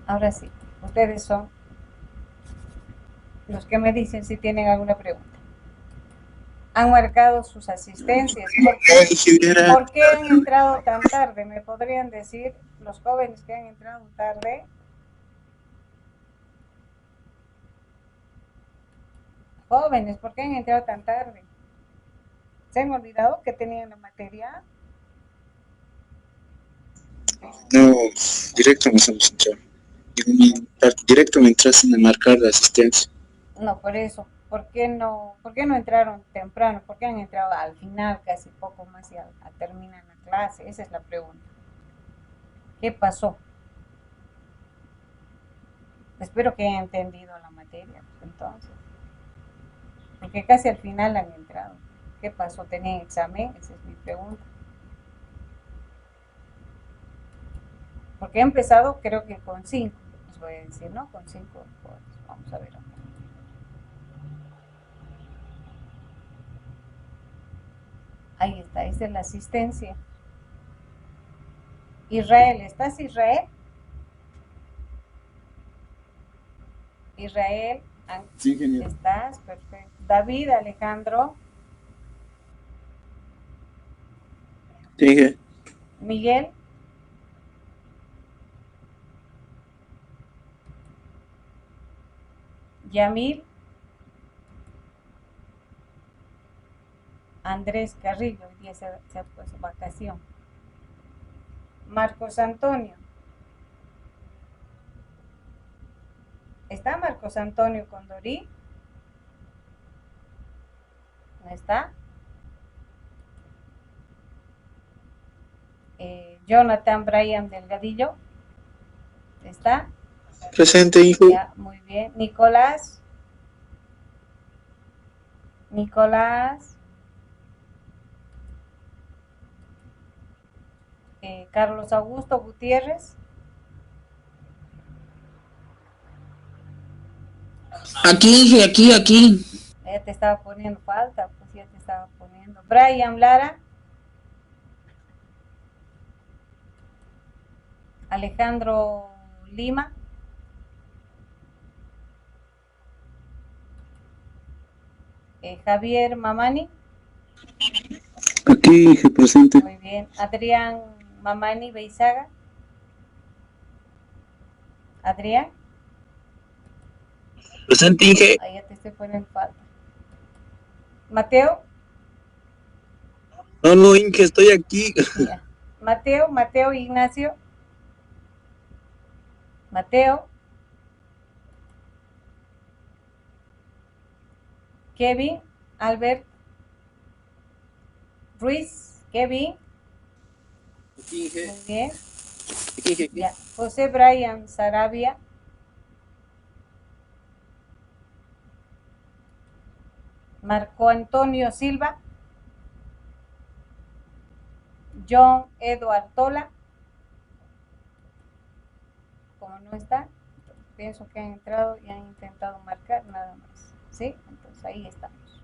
S1: Ahora sí, ustedes son los que me dicen si tienen alguna pregunta. Han marcado sus asistencias. ¿Por qué han entrado tan tarde? ¿Me podrían decir los jóvenes que han entrado tarde? Jóvenes, ¿por qué han entrado tan tarde? ¿Se han olvidado que tenían la materia?
S4: No, directo nos hemos entrado. Directo me entraste a marcar la asistencia.
S1: No, por eso. ¿Por qué no entraron temprano? ¿Por qué han entrado al final, casi poco más y a terminar la clase? Esa es la pregunta. ¿Qué pasó? Espero que hayan entendido la materia, pues, entonces. Porque casi al final han entrado. ¿Qué pasó? ¿Tenían examen? Esa es mi pregunta. Porque he empezado, creo que con 5. Les voy a decir, ¿no? Con 5. Pues, vamos a ver. Ahí está, esa es la asistencia. Israel, ¿estás Israel? Israel,
S4: sí, ingeniero.
S1: ¿Estás? Perfecto. David, Alejandro.
S3: Sí.
S1: Miguel. Yamil. Andrés Carrillo, hoy día se ha puesto vacación. Marcos Antonio. ¿Está Marcos Antonio Condorí? ¿No está? Jonathan Brian Delgadillo. ¿Está?
S4: Presente, hijo.
S1: Ya, muy bien. Nicolás. Carlos Augusto Gutiérrez.
S2: Aquí.
S1: Ya te estaba poniendo falta, pues ya te estaba poniendo. Brian Lara. Alejandro Lima. Javier Mamani.
S4: Aquí, presente.
S1: Muy bien. Adrián Mamani Beizaga. Adrián.
S2: Presente, Inge.
S1: Ahí ya te estoy poniendo falta. Mateo.
S2: No, Inge, estoy aquí.
S1: Ya. Mateo Ignacio. Mateo. Kevin, Albert, Ruiz, Kevin.
S2: Inge.
S1: Muy bien.
S2: Inge.
S1: Ya. José Brian Sarabia. Marco Antonio Silva. John Edward Tola. Como no está, pienso que han entrado y han intentado marcar nada más. ¿Sí? Entonces ahí estamos.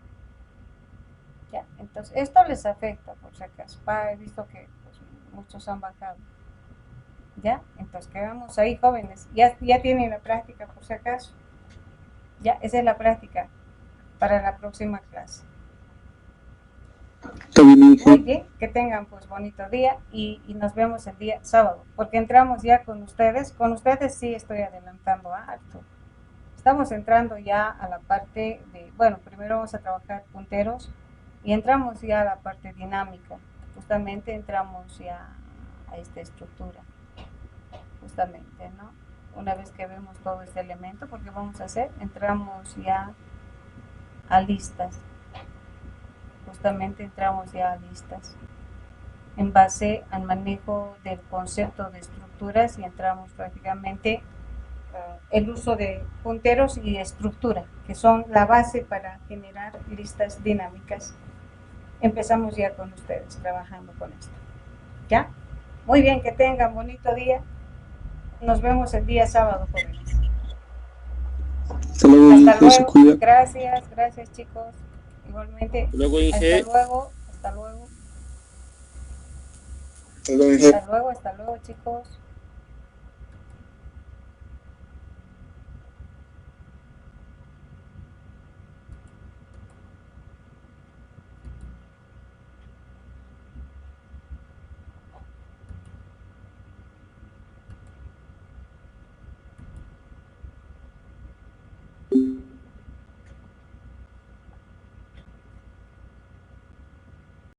S1: Ya, entonces esto les afecta por si acaso. He visto que pues, muchos han bajado. Ya, entonces quedamos ahí, jóvenes. Ya tienen la práctica por si acaso. Ya, esa es la práctica para la próxima clase. Muy bien, que tengan pues bonito día y nos vemos el día sábado, porque entramos ya con ustedes sí estoy adelantando harto. Estamos entrando ya a la parte de, bueno, primero vamos a trabajar punteros y entramos ya a la parte dinámica, justamente entramos ya a esta estructura, justamente, ¿no? Una vez que vemos todo este elemento, porque vamos a hacer, entramos ya a listas. Justamente entramos ya a listas en base al manejo del concepto de estructuras y entramos prácticamente el uso de punteros y estructura, que son la base para generar listas dinámicas. Empezamos ya con ustedes trabajando con esto. ¿Ya? Muy bien, que tengan bonito día. Nos vemos el día sábado, jóvenes.
S3: Hasta luego,
S1: Hasta luego.
S3: se cuida.
S1: Gracias chicos. Igualmente.
S2: Hasta luego, Inge.
S1: Hasta luego.
S4: Hasta luego, Inge.
S1: Hasta luego, chicos.